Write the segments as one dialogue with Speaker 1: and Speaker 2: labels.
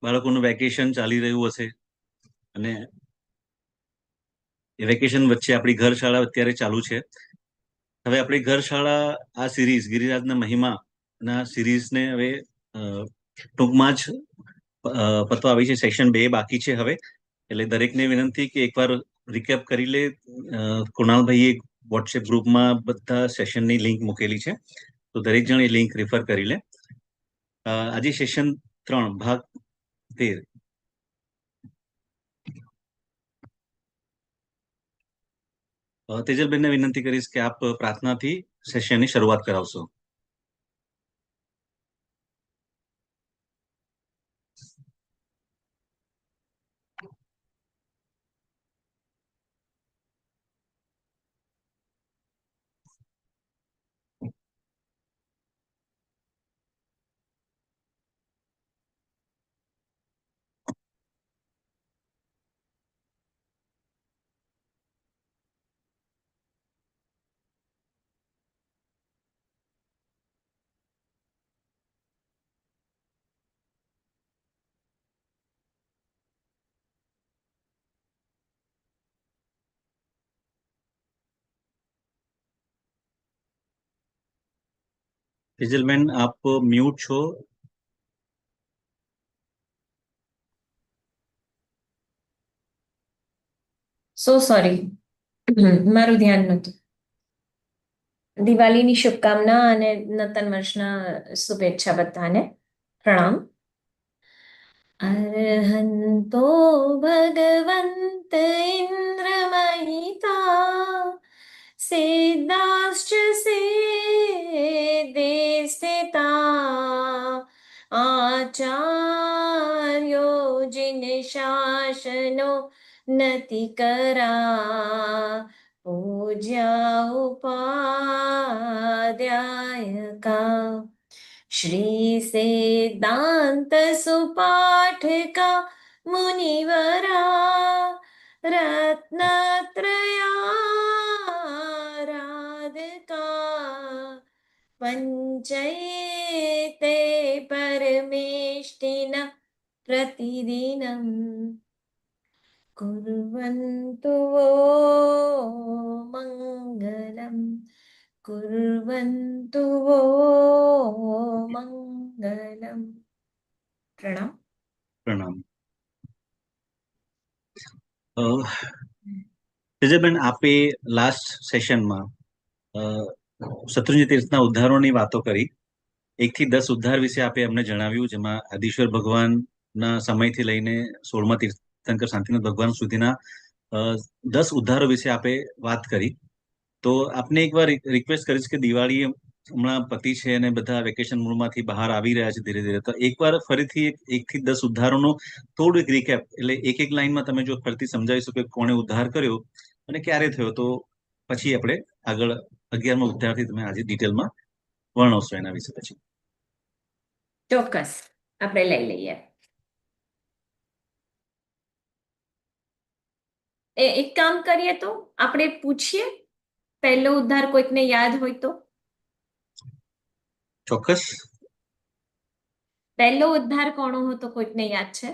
Speaker 1: બાળકોનું વેકેશન ચાલી રહ્યું હશે અને એ વેકેશન વચ્ચે આપણી ઘર શાળા અત્યારે ચાલુ છે. હવે આપણી ઘર શાળા આ સિરીઝ ગિરિરાજના મહિમાના સિરીઝને હવે ટૂંકમાં જ પતવા આવી છે. સેશન 2 બાકી છે હવે. એટલે દરેકને વિનંતી કે એકવાર રિકેપ કરી લે. કુણાલભાઈએ વોટ્સએપ ગ્રુપમાં બધા સેશનની લિંક મૂકેલી છે, તો દરેક જણ એ લિંક રેફર કરી લે. આજે સેશન 3 ભાગ 13. તેજલબેનને વિનંતી કરીશ કે આપ પ્રાર્થનાથી સેશનની શરૂઆત કરાવશો. તેજલબેન, આપ મ્યુટ છો.
Speaker 2: સો સોરી, મારું ધ્યાન નહોતું. દિવાળીની શુભકામના અને નૂતન વર્ષના શુભેચ્છા બધાને. પ્રણામ. અર્હંતો ભગવંત ઇન્દ્ર મહિતા સિદ્ધાશ્ચ સિદ્ધિ સ્થિતા આચાર્યો જિન શાસનો નતિ કરા પૂજ્યા ઉપાધ્યાયકા શ્રી સિદ્ધાંત સુપાઠકા મુનિવરા રત્નત્રયારાધકા પંચૈતે પરમેષ્ટિન પ્રતિદિનમ कुर्वन्तु वो मङ्गलम् कुर्वन्तु वो मङ्गलम्. પ્રણામ.
Speaker 1: પ્રણામ. તેજલબેન, આપે લાસ્ટ સેશનમાં શત્રુંજય તીર્થના ઉદ્ધારોની વાતો કરી. 1 થી 10 ઉદ્ધાર વિશે આપે અમને જણાવ્યું, જેમાં આદિશ્વર ભગવાનના સમયથી લઈને 16મા તીર્થંકર શાંતિનાથ ભગવાન સુધીના 10 ઉદ્ધારો વિશે આપે વાત કરી. તો આપને એકવાર રિક્વેસ્ટ કરીશ કે દિવાળી હમણાં પતિ છે અને બધા વેકેશન મૂડમાંથી બહાર આવી રહ્યા છે ધીરે ધીરે, તો એકવાર ફરીથી 1 થી 10 ઉદ્ધારોનું થોડું એક રિકેપ, એટલે એક લાઈનમાં તમે જો ફરીથી સમજાવી શકો કે કોણે ઉદ્ધાર કર્યો અને ક્યારે થયો, તો પછી આપણે આગળ 11મા ઉદ્ધારથી તમે આજે ડિટેલમાં વર્ણવશો એના વિશે પછી.
Speaker 2: ચોક્કસ, આપણે લઈ લઈએ. એક કામ કરીએ, તો આપણે પૂછીએ, પહેલો ઉદ્ધાર કોઈકને યાદ હોય તો.
Speaker 1: ચોક્કસ.
Speaker 2: પહેલો ઉદ્ધાર કોનો હતો, કોઈકને યાદ છે?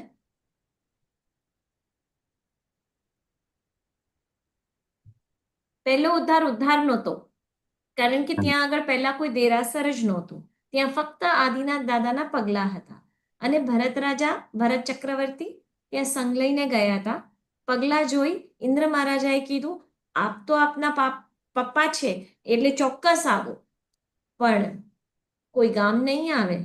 Speaker 2: પહેલો ઉદ્ધાર નહોતો, કારણ કે ત્યાં આગળ પહેલા કોઈ દેરાસર જ નહોતું. ત્યાં ફક્ત આદિનાથ દાદાના પગલા હતા અને ભરત રાજા, ભરત ચક્રવર્તી ત્યાં સંગ લઈને ગયા હતા. પગલા જોઈ ઇન્દ્ર મહારાજાએ કીધું, આપ તો આપના પપ્પા છે એટલે ચોક્કસ આવો, પણ કોઈ ગામ નહીં આવે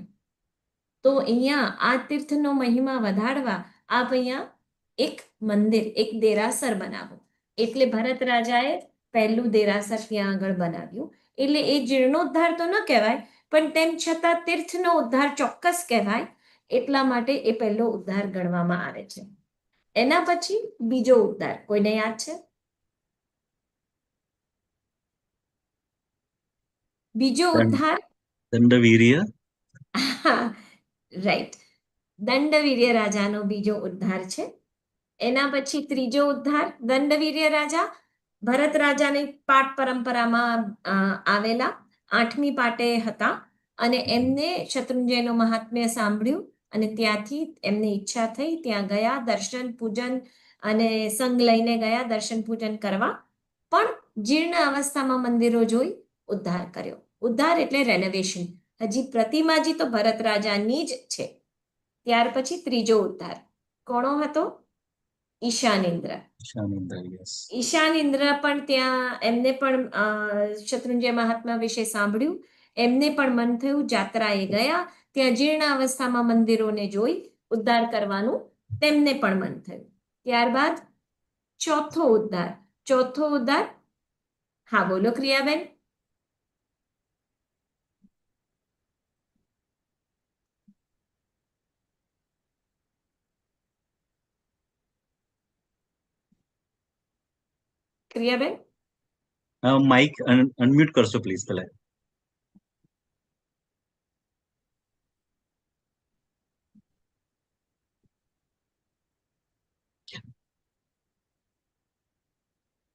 Speaker 2: તો અહીંયા આ તીર્થનો મહિમા વધારવા આપ અહીંયા એક મંદિર, એક દેરાસર બનાવો. એટલે ભરત રાજાએ પહેલું દેરાસર ત્યાં આગળ બનાવ્યું. એટલે એ જીર્ણોદ્ધાર તો ન કહેવાય, પણ તેમ છતાં તીર્થનો ઉદ્ધાર ચોક્કસ કહેવાય. એટલા માટે એ પહેલો ઉદ્ધાર ગણવામાં આવે છે. એના પછી બીજો ઉદ્ધાર કોઈને યાદ છે? બીજો ઉદ્ધાર
Speaker 1: દંડવીર્ય.
Speaker 2: રાઈટ, દંડવીર્ય રાજાનો બીજો ઉદ્ધાર છે. એના પછી ત્રીજો ઉદ્ધાર દંડવીર્ય રાજા ભરત રાજાની પાટ પરંપરામાં આવેલા 8મી પાટે હતા અને એમને શત્રુંજયનું મહાત્મ્ય સાંભળ્યું અને ત્યાંથી એમને ઈચ્છા થઈ, ત્યાં ગયા, દર્શન પૂજન અને સંગ લઈને ગયા દર્શન પૂજન કરવા, પણ જીર્ણ અવસ્થામાં મંદિરો જોઈ ઉદ્ધાર કર્યો. ઉદ્ધાર એટલે રેનોવેશન. હજી પ્રતિમાજી તો ભરત રાજાની જ છે. ત્યાર પછી ત્રીજો ઉદ્ધાર કોનો હતો? ઈશાનેન્દ્ર. ઈશાનેન્દ્ર પણ ત્યાં એમને પણ શત્રુંજય મહાત્મા વિશે સાંભળ્યું, એમને પણ મન થયું, જાત્રાએ ગયા, ત્યાં જીર્ણ અવસ્થામાં મંદિરોને જોઈ ઉદ્ધાર કરવાનું તેમને પણ મન થયું. ત્યારબાદ ચોથો ઉદ્ધાર, હા બોલો ક્રિયાબેન. ક્રિયાબેન
Speaker 1: માઇક અનમ્યુટ કરશો પ્લીઝ પહેલા.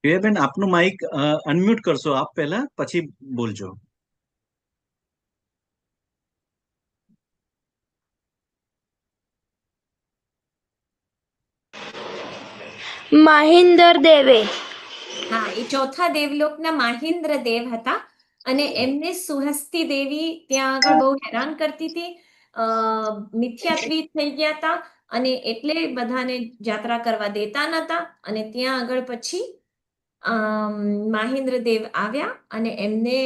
Speaker 1: ક્રિયાબેન આપનું માઇક અનમ્યુટ કરશો આપ પહેલા, પછી બોલજો.
Speaker 3: મહેન્દ્ર દેવે.
Speaker 2: હા, એ ચોથા દેવલોકના મહેન્દ્ર દેવ હતા અને એમને સુહસ્તી દેવી ત્યાં આગળ બહુ હેરાન કરતી હતી, મિથ્યાત્વી થઈ ગયા હતા અને એટલે બધાને યાત્રા કરવા દેતા નતા. અને ત્યાં આગળ પછી મહેન્દ્ર દેવ આવ્યા અને એમને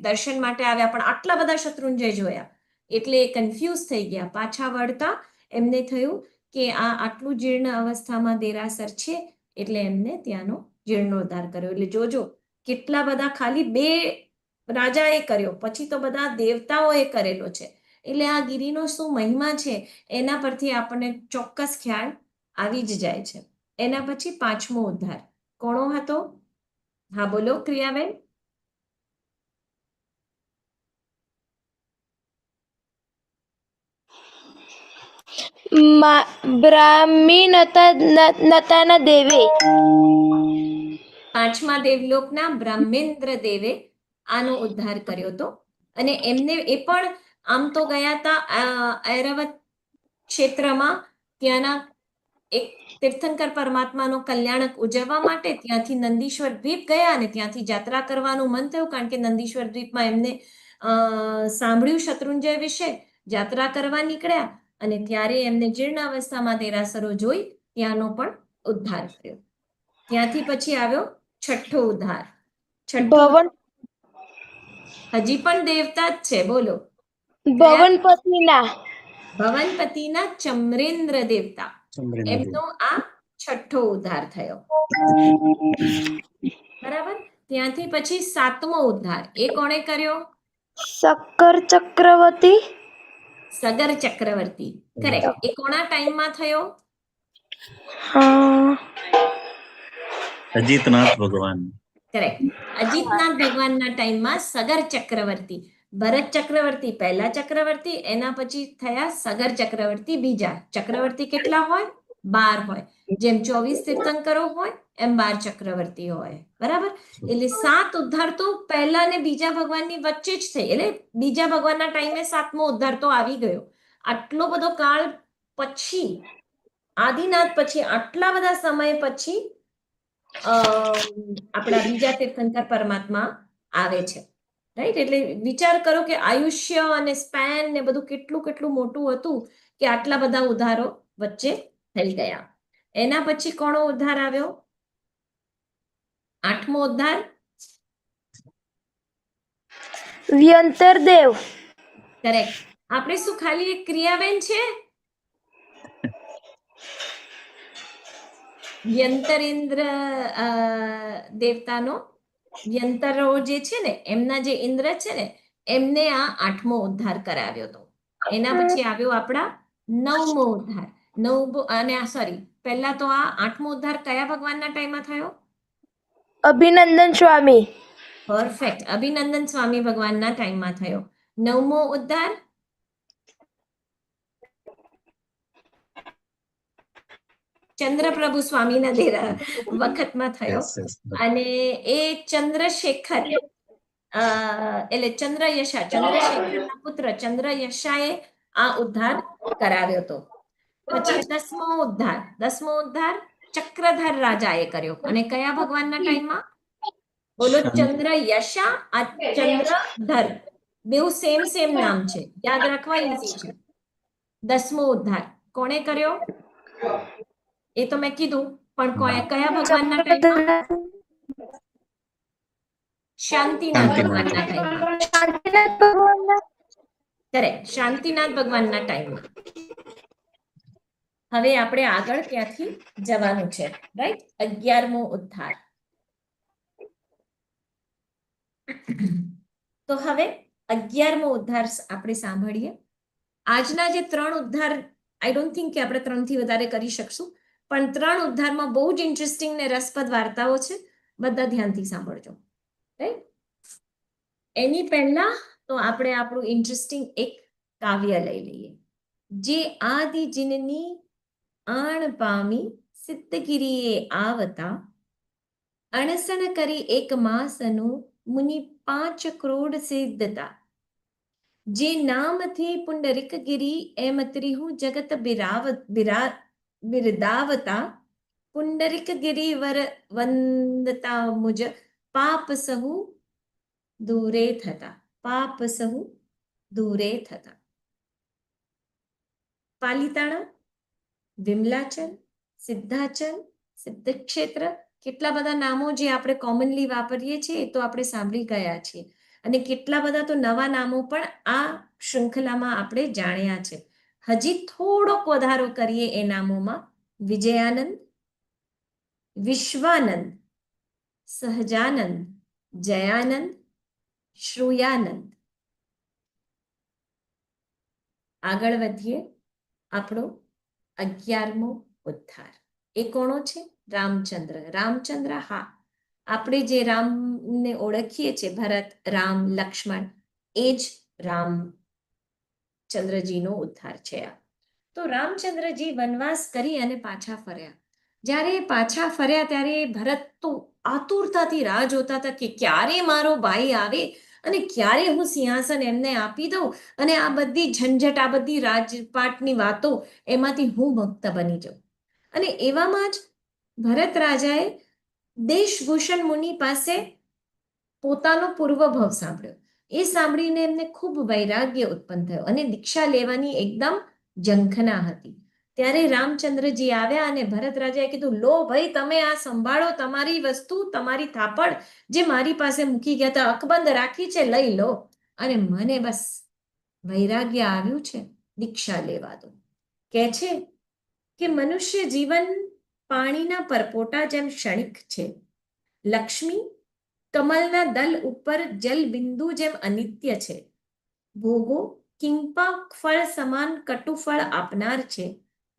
Speaker 2: દર્શન માટે આવ્યા, પણ આટલા બધા શત્રુંજય જોયા એટલે કન્ફ્યુઝ થઈ ગયા. પાછા વળતા એમને થયું કે આ આટલું જીર્ણ અવસ્થામાં દેરાસર છે, એટલે એમને ત્યાંનો જીર્ણોદ્ધાર કર્યો. એટલે જોજો કેટલા બધા, ખાલી 2 રાજાએ કર્યો, પછી તો બધા દેવતાઓએ કરેલો છે. એટલે આ ગિરિનો શું મહિમા છે એના પરથી આપણને ચોક્કસ ખ્યાલ આવી જ જાય છે. એના પછી 5મો ઉદ્ધાર કોનો હતો? હા બોલો ક્રિયાબેન.
Speaker 3: બ્રાહ્મી નતાના દેવે.
Speaker 2: 5મા દેવલોકના બ્રહ્મેન્દ્ર દેવે આનો ઉદ્ધાર કર્યો હતો. અને એમને એ પણ આમ તો ગયા હતા ઐરાવત ક્ષેત્રમાં, ત્યાંના એક તીર્થંકર પરમાત્માનો કલ્યાણક ઉજવવા માટે ત્યાંથી નંદીશ્વર દ્વીપ ગયા અને ત્યાંથી યાત્રા કરવાનું મન થયું, કારણ કે નંદીશ્વર દ્વીપમાં એમને સાંભળ્યું શત્રુંજય વિશે, યાત્રા કરવા નીકળ્યા અને ત્યારે એમને જીર્ણ અવસ્થામાં દેરાસરો જોઈ ત્યાંનો પણ ઉદ્ધાર કર્યો. ત્યાંથી પછી આવ્યો છઠ્ઠો ઉદ્ધાર.
Speaker 3: ભવન
Speaker 2: હજી પણ દેવતા જ છે, બોલો. ભવનપતિના ચમરેન્દ્ર દેવતા, એમનો આ છઠ્ઠો ઉદ્ધાર થયો. બરાબર. ત્યાંથી પછી 7મો ઉદ્ધાર એ કોણે કર્યો?
Speaker 3: સકર ચક્રવર્તી.
Speaker 2: સગર ચક્રવર્તી, કરેક્ટ. એ કોના ટાઈમમાં થયો?
Speaker 1: અજીતનાથ ભગવાન.
Speaker 2: કરેક્ટ. અજીતનાથ ભગવાનના ટાઈમમાં સગર ચક્રવર્તી. ભરત ચક્રવર્તી પહેલા ચક્રવર્તી, એના પછી થયા સગર ચક્રવર્તી બીજા. ચક્રવર્તી કેટલા હોય? 12 હોય. જેમ 24 તીર્થંકરો હોય એમ 12 ચક્રવર્તી હોય. બરાબર. એટલે 7 ઉદ્ધાર તો પહેલા ને બીજા ભગવાનની વચ્ચે જ થઈ, એટલે બીજા ભગવાનના ટાઈમે 7મો ઉદ્ધાર તો આવી ગયો. આટલો બધો કાળ પછી, આદિનાથ પછી, આટલા બધા સમય પછી આપણા બીજા તીર્થંકર પરમાત્મા આવે છે. રાઈટ. એટલે વિચાર કરો કે આયુષ્ય અને સ્પેન ને બધું કેટલું કેટલું મોટું હતું કે આટલા બધા ઉદ્ધારો વચ્ચે થઈ ગયા. એના પછી કોનો ઉદ્ધાર આવ્યો? 8મો ઉદ્ધાર
Speaker 3: વ્યંતરદેવ.
Speaker 2: કરેક્ટ. આપણે શું ખાલી એક ક્રિયાબેન છે? વ્યંતરેન્દ્ર દેવતાનો, વ્યંતરો જે છે ને એમના જે ઇન્દ્ર છે ને એમને આ 8મો ઉદ્ધાર કરાવ્યો હતો. એના પછી આવ્યો આપણા 9મો ઉદ્ધાર. પહેલા તો આ 8મો ઉદ્ધાર કયા ભગવાનના ટાઈમમાં થયો?
Speaker 3: અભિનંદન સ્વામી.
Speaker 2: પરફેક્ટ. અભિનંદન સ્વામી ભગવાનના ટાઈમમાં થયો. 9મો ઉદ્ધાર ચંદ્રપ્રભુ સ્વામીના વખતમાં થયો. અને એ ચંદ્રશેખર એટલે ચંદ્રયશા, ચંદ્રશેખરના પુત્ર ચંદ્રયશાએ આ ઉદ્ધાર કરાવ્યો હતો. પછી દસમો ઉદ્ધાર ચક્રધર રાજાએ કર્યો. અને કયા ભગવાનના ટાઈમમાં? બોલો, ચંદ્ર યશા આ ચંદ્રધર, બેઉ સેમ નામ છે, યાદ રાખવા ઈઝી છે. દસમો ઉદ્ધાર કોણે કર્યો એ તો મેં કીધું, પણ કયા ભગવાનના ટાઈમમાં? શાંતિનાથ ભગવાનના ટાઈમમાં.
Speaker 3: શાંતિનાથ ભગવાનના
Speaker 2: કરેક્ટ, શાંતિનાથ ભગવાનના ટાઈમમાં. હવે આપણે આગળ ત્યાંથી જવાનું છે, રાઈટ? 11મો ઉદ્ધાર. તો હવે 11મો ઉદ્ધાર આપણે સાંભળીએ. આજના જે 3 ઉદ્ધાર, આઈ ડોન્ટ થિંક કે આપણે 3 થી વધારે કરી શકશું, પણ 3 ઉદ્ધારમાં બહુ જ ઇન્ટરેસ્ટિંગ ને રસપ્રદ વાર્તાઓ છે. બધા ધ્યાનથી સાંભળજો, રાઈટ? એની પહેલા તો આપણે આપણું ઇન્ટરેસ્ટિંગ એક કાવ્ય લઈ લઈએ. જે આદિ જીનની આણ પામી સિદ્ધગીરીએ આવતા, અણસણ કરી 1 માસનું મુનિ 5 કરોડ સિદ્ધતા. જે નામથી પુંડરીકગીરી એમ ત્રિહુ જગત બિરદાવતા, પુંડરીકગીરી વર વંદતા મુજ પાપ સહુ દૂરે થતા. પાલિતાણા, વિમલાચલ, સિદ્ધાચલ, સિદ્ધક્ષેત્ર, કેટલા બધા નામો જે આપણે કોમનલી વાપરીએ છીએ એ તો આપણે સાંભળી ગયા છીએ, અને કેટલા બધા તો નવા નામો પણ આ શૃંખલામાં આપણે જાણ્યા છે. હજી થોડોક વધારો કરીએ એ નામોમાં. વિજયાનંદ, વિશ્વાનંદ, સહજાનંદ, જયાનંદ, શ્રુયાનંદ. આગળ વધીએ. આપણો 11મો ઉદ્ધાર એ કોનો છે? રામચંદ્ર. હા, આપણે જે રામને ઓળખીએ છીએ, ભરત, રામ, લક્ષ્મણ, એ જ રામચંદ્રજીનો ઉદ્ધાર છે આ. તો રામચંદ્રજી વનવાસ કરી અને પાછા ફર્યા. જ્યારે પાછા ફર્યા ત્યારે ભરત તો આતુરતાથી રાહ જોતા હતા કે ક્યારે મારો ભાઈ આવે અને ક્યારે હું સિંહાસન એમને આપી દઉં અને આ બધી ઝંઝટ, આ બધી રાજપાટની વાતો, એમાંથી હું મુક્ત બની જાઉં. અને એવામાં જ ભરત રાજાએ દેશભૂષણ મુનિ પાસે પોતાનો પૂર્વભવ સાંભળ્યો. એ સાંભળીને એમને ખૂબ વૈરાગ્ય ઉત્પન્ન થયો અને દીક્ષા લેવાની એકદમ ઝંખના હતી. ત્યારે રામચંદ્રજી આવ્યા અને ભરત રાજાએ કીધું, લો ભાઈ, તમે આ સંભાળો, તમારી વસ્તુ, તમારી થાપડ જે મારી પાસે મૂકી ગયા હતા, અકબંધ રાખી છે, લઈ લો. અને મને બસ વૈરાગ્ય આવ્યું છે, દીક્ષા લેવા દો. કહે છે કે મનુષ્ય જીવન પાણીના પરપોટા જેમ ક્ષણિક છે. લક્ષ્મી કમલના દલ ઉપર જલ બિંદુ જેમ અનિત્ય છે. ભોગો કિંપા ફળ સમાન કટુફળ આપનાર છે.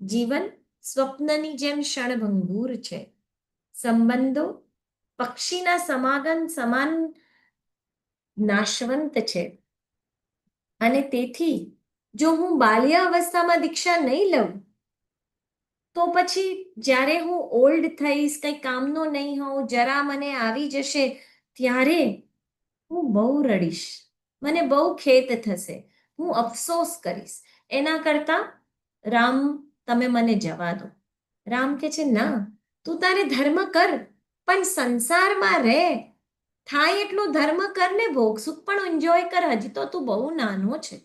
Speaker 2: જીવન સ્વપ્નની જેમ ક્ષણભંગુર છે. સંબંધો પક્ષીના સમાગમ સમાન નાશવંત છે. અને તેથી જો હું બાલ્યાવસ્થામાં દીક્ષા નહીં લઉં તો પછી જ્યારે હું ઓલ્ડ થઈશ, કંઈ કામનો નહીં હોઉં, જરા મને આવી જશે, ત્યારે હું બહુ રડીશ, મને બહુ ખેદ થશે, હું અફસોસ કરીશ. એના કરતા રામ, તમે મને જવા દો. રામ કહે છે, ના, તું તારે ધર્મ કર, પણ સંસારમાં રહે, થાય એટલું ધર્મ કર ને ભોગ સુખ પણ એન્જોય કર. હજી તો તું બહુ નાનો છે,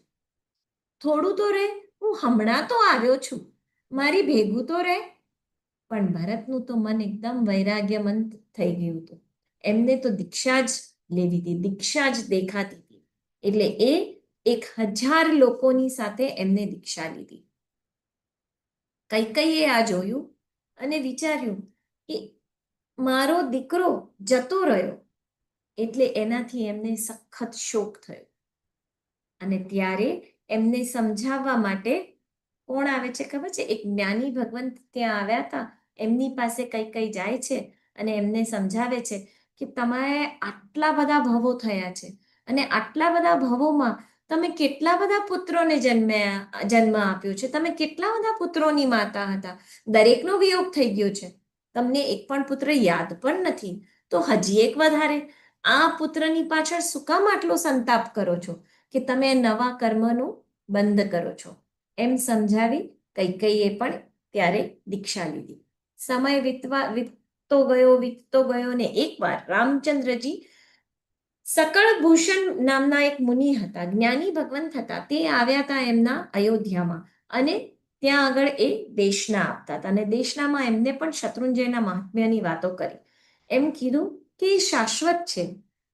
Speaker 2: થોડું તો રહે, હું હમણાં તો આવ્યો છું, મારી ભેગું તો રહે. પણ ભરતનું તો મન એકદમ વૈરાગ્યમંત થઈ ગયું હતું. એમને તો દીક્ષા જ લેવી હતી, દીક્ષા જ દેખાતી હતી. એટલે એ 1000 લોકોની સાથે એમને દીક્ષા લીધી. કૈકેયીએ આ જોયું અને વિચાર્યું કે મારો દીકરો જતો રહ્યો, એટલે એનાથી એમને સખત શોક થયો. અને ત્યારે એમને સમજાવવા માટે કોણ આવે છે ખબર છે? એક જ્ઞાની ભગવંત ત્યાં આવ્યા હતા. એમની પાસે કઈ જાય છે અને એમને સમજાવે છે કે તમારે આટલા બધા ભવો થયા છે અને આટલા બધા ભવોમાં તમે કેટલા બધા પુત્રોને જન્મ આપ્યો છે, તમે કેટલા બધા પુત્રોની માતા હતા, દરેકનો વિયોગ થઈ ગયો છે, તમને એક પણ પુત્ર યાદ પણ નથી, તો હજી એક વધારે આ પુત્રની પાછળ શું કામ આટલો સંતાપ કરો છો કે તમે નવા કર્મનું બંધ કરો છો? એમ સમજાવી કૈકેયીએ પણ ત્યારે દીક્ષા લીધી. સમય વીતતો ગયો ને એકવાર રામચંદ્રજી સકળ ભૂષણ નામના એક મુનિ હતા, જ્ઞાની ભગવંત હતા. તે આવ્યા હતા એમના અયોધ્યામાં અને ત્યાં આગળ એ દેશના આપતા હતા અને દેશનામાં એમને પણ શત્રુંજયના મહાત્મ્યની વાતો કરી. એમ કીધું કે એ શાશ્વત છે,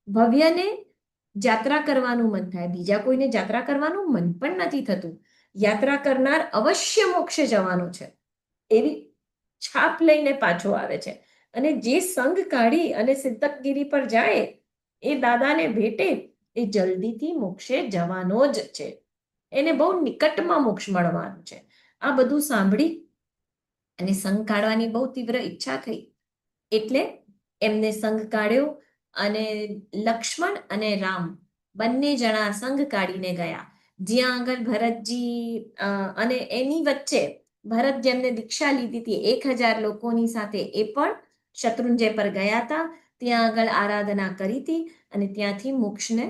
Speaker 2: ભવ્યને યાત્રા કરવાનું મન થાય, બીજા કોઈને યાત્રા કરવાનું મન પણ નથી થતું. યાત્રા કરનાર અવશ્ય મોક્ષે જવાનો છે એવી છાપ લઈને પાછો આવે છે. અને જે સંગ કાઢી અને સિદ્ધકગીરી પર જાય એ દાદાને ભેટે એ જલ્દીથી મોક્ષે જવાનો જ છે, એને બહુ નિકટમાં મોક્ષ મળવાનું છે. આ બધું સાંભળી અને સંગ કાઢવાની બહુ તીવ્ર ઈચ્છા થઈ એટલે એમને સંગ કાઢ્યો અને લક્ષ્મણ અને રામ બંને જણા સંગ કાઢીને ગયા જ્યાં આગળ ભરતજી અને એની વચ્ચે ભરત જેમને દીક્ષા લીધી હતી 1000 લોકોની સાથે એ પણ શત્રુંજય પર ગયા હતા. ત્યાં આગળ આરાધના કરી હતી અને ત્યાંથી મોક્ષને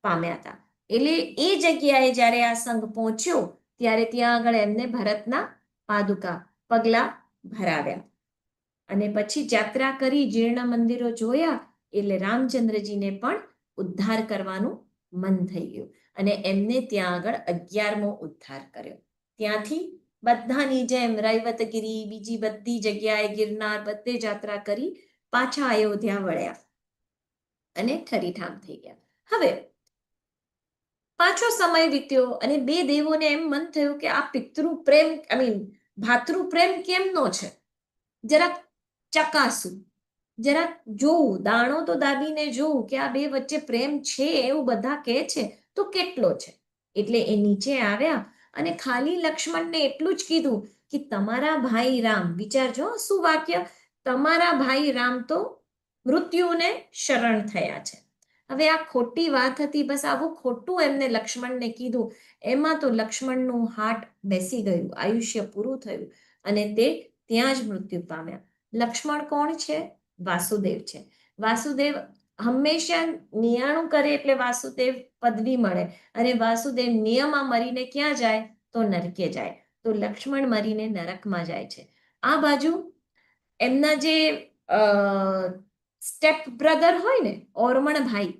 Speaker 2: પામ્યા હતા. એટલે એ જગ્યાએ જ્યારે આ સંઘ પહોંચ્યો ત્યારે ત્યાં આગળ એમને ભરતના પાદુકા પગલા ભરાવ્યા અને પછી યાત્રા કરી, જીર્ણ મંદિરો જોયા એટલે રામચંદ્રજીને પણ ઉદ્ધાર કરવાનું મન થઈ ગયું અને એમને ત્યાં આગળ 11મો ઉદ્ધાર કર્યો. ત્યાંથી બધાની જેમ રૈવતગીરી, બીજી બધી જગ્યાએ ગિરનાર બધે યાત્રા કરી પાછા અયોધ્યા વળ્યા અને ઠરીઠામ થઈ ગયા. હવે પાછો સમય વીત્યો અને બે દેવોને એમ મન થયું કે આ પિતૃ પ્રેમ ભાતૃ પ્રેમ કેમનો છે, જરાક ચકાસું, જરાક જોવું, દાણો તો દાબીને જોવું કે આ બે વચ્ચે પ્રેમ છે એવું બધા કહે છે તો કેટલો છે. એટલે એ નીચે આવ્યા અને ખાલી લક્ષ્મણને એટલું જ કીધું કે તમારા ભાઈ રામ, વિચારજો શું વાક્ય, તમારા ભાઈ રામ તો મૃત્યુને શરણ થયા છે. હવે આ ખોટી વાત હતી, બસ આવું ખોટું એમને લક્ષ્મણને કીધું. એમાં તો લક્ષ્મણનું હાર્ટ બેસી ગયું, આયુષ્ય પૂરું થયું અને તે ત્યાં જ મૃત્યુ પામ્યા. લક્ષ્મણ કોણ છે? વાસુદેવ છે. વાસુદેવ હંમેશા નિયાણું કરે એટલે વાસુદેવ પદવી મળે અને વાસુદેવ નિયમમાં મરીને ક્યાં જાય તો નરકે જાય. તો લક્ષ્મણ મરીને નરકમાં જાય છે. આ બાજુ એમના જે સ્ટેપ બ્રધર હોય ને, ઓરમણ ભાઈ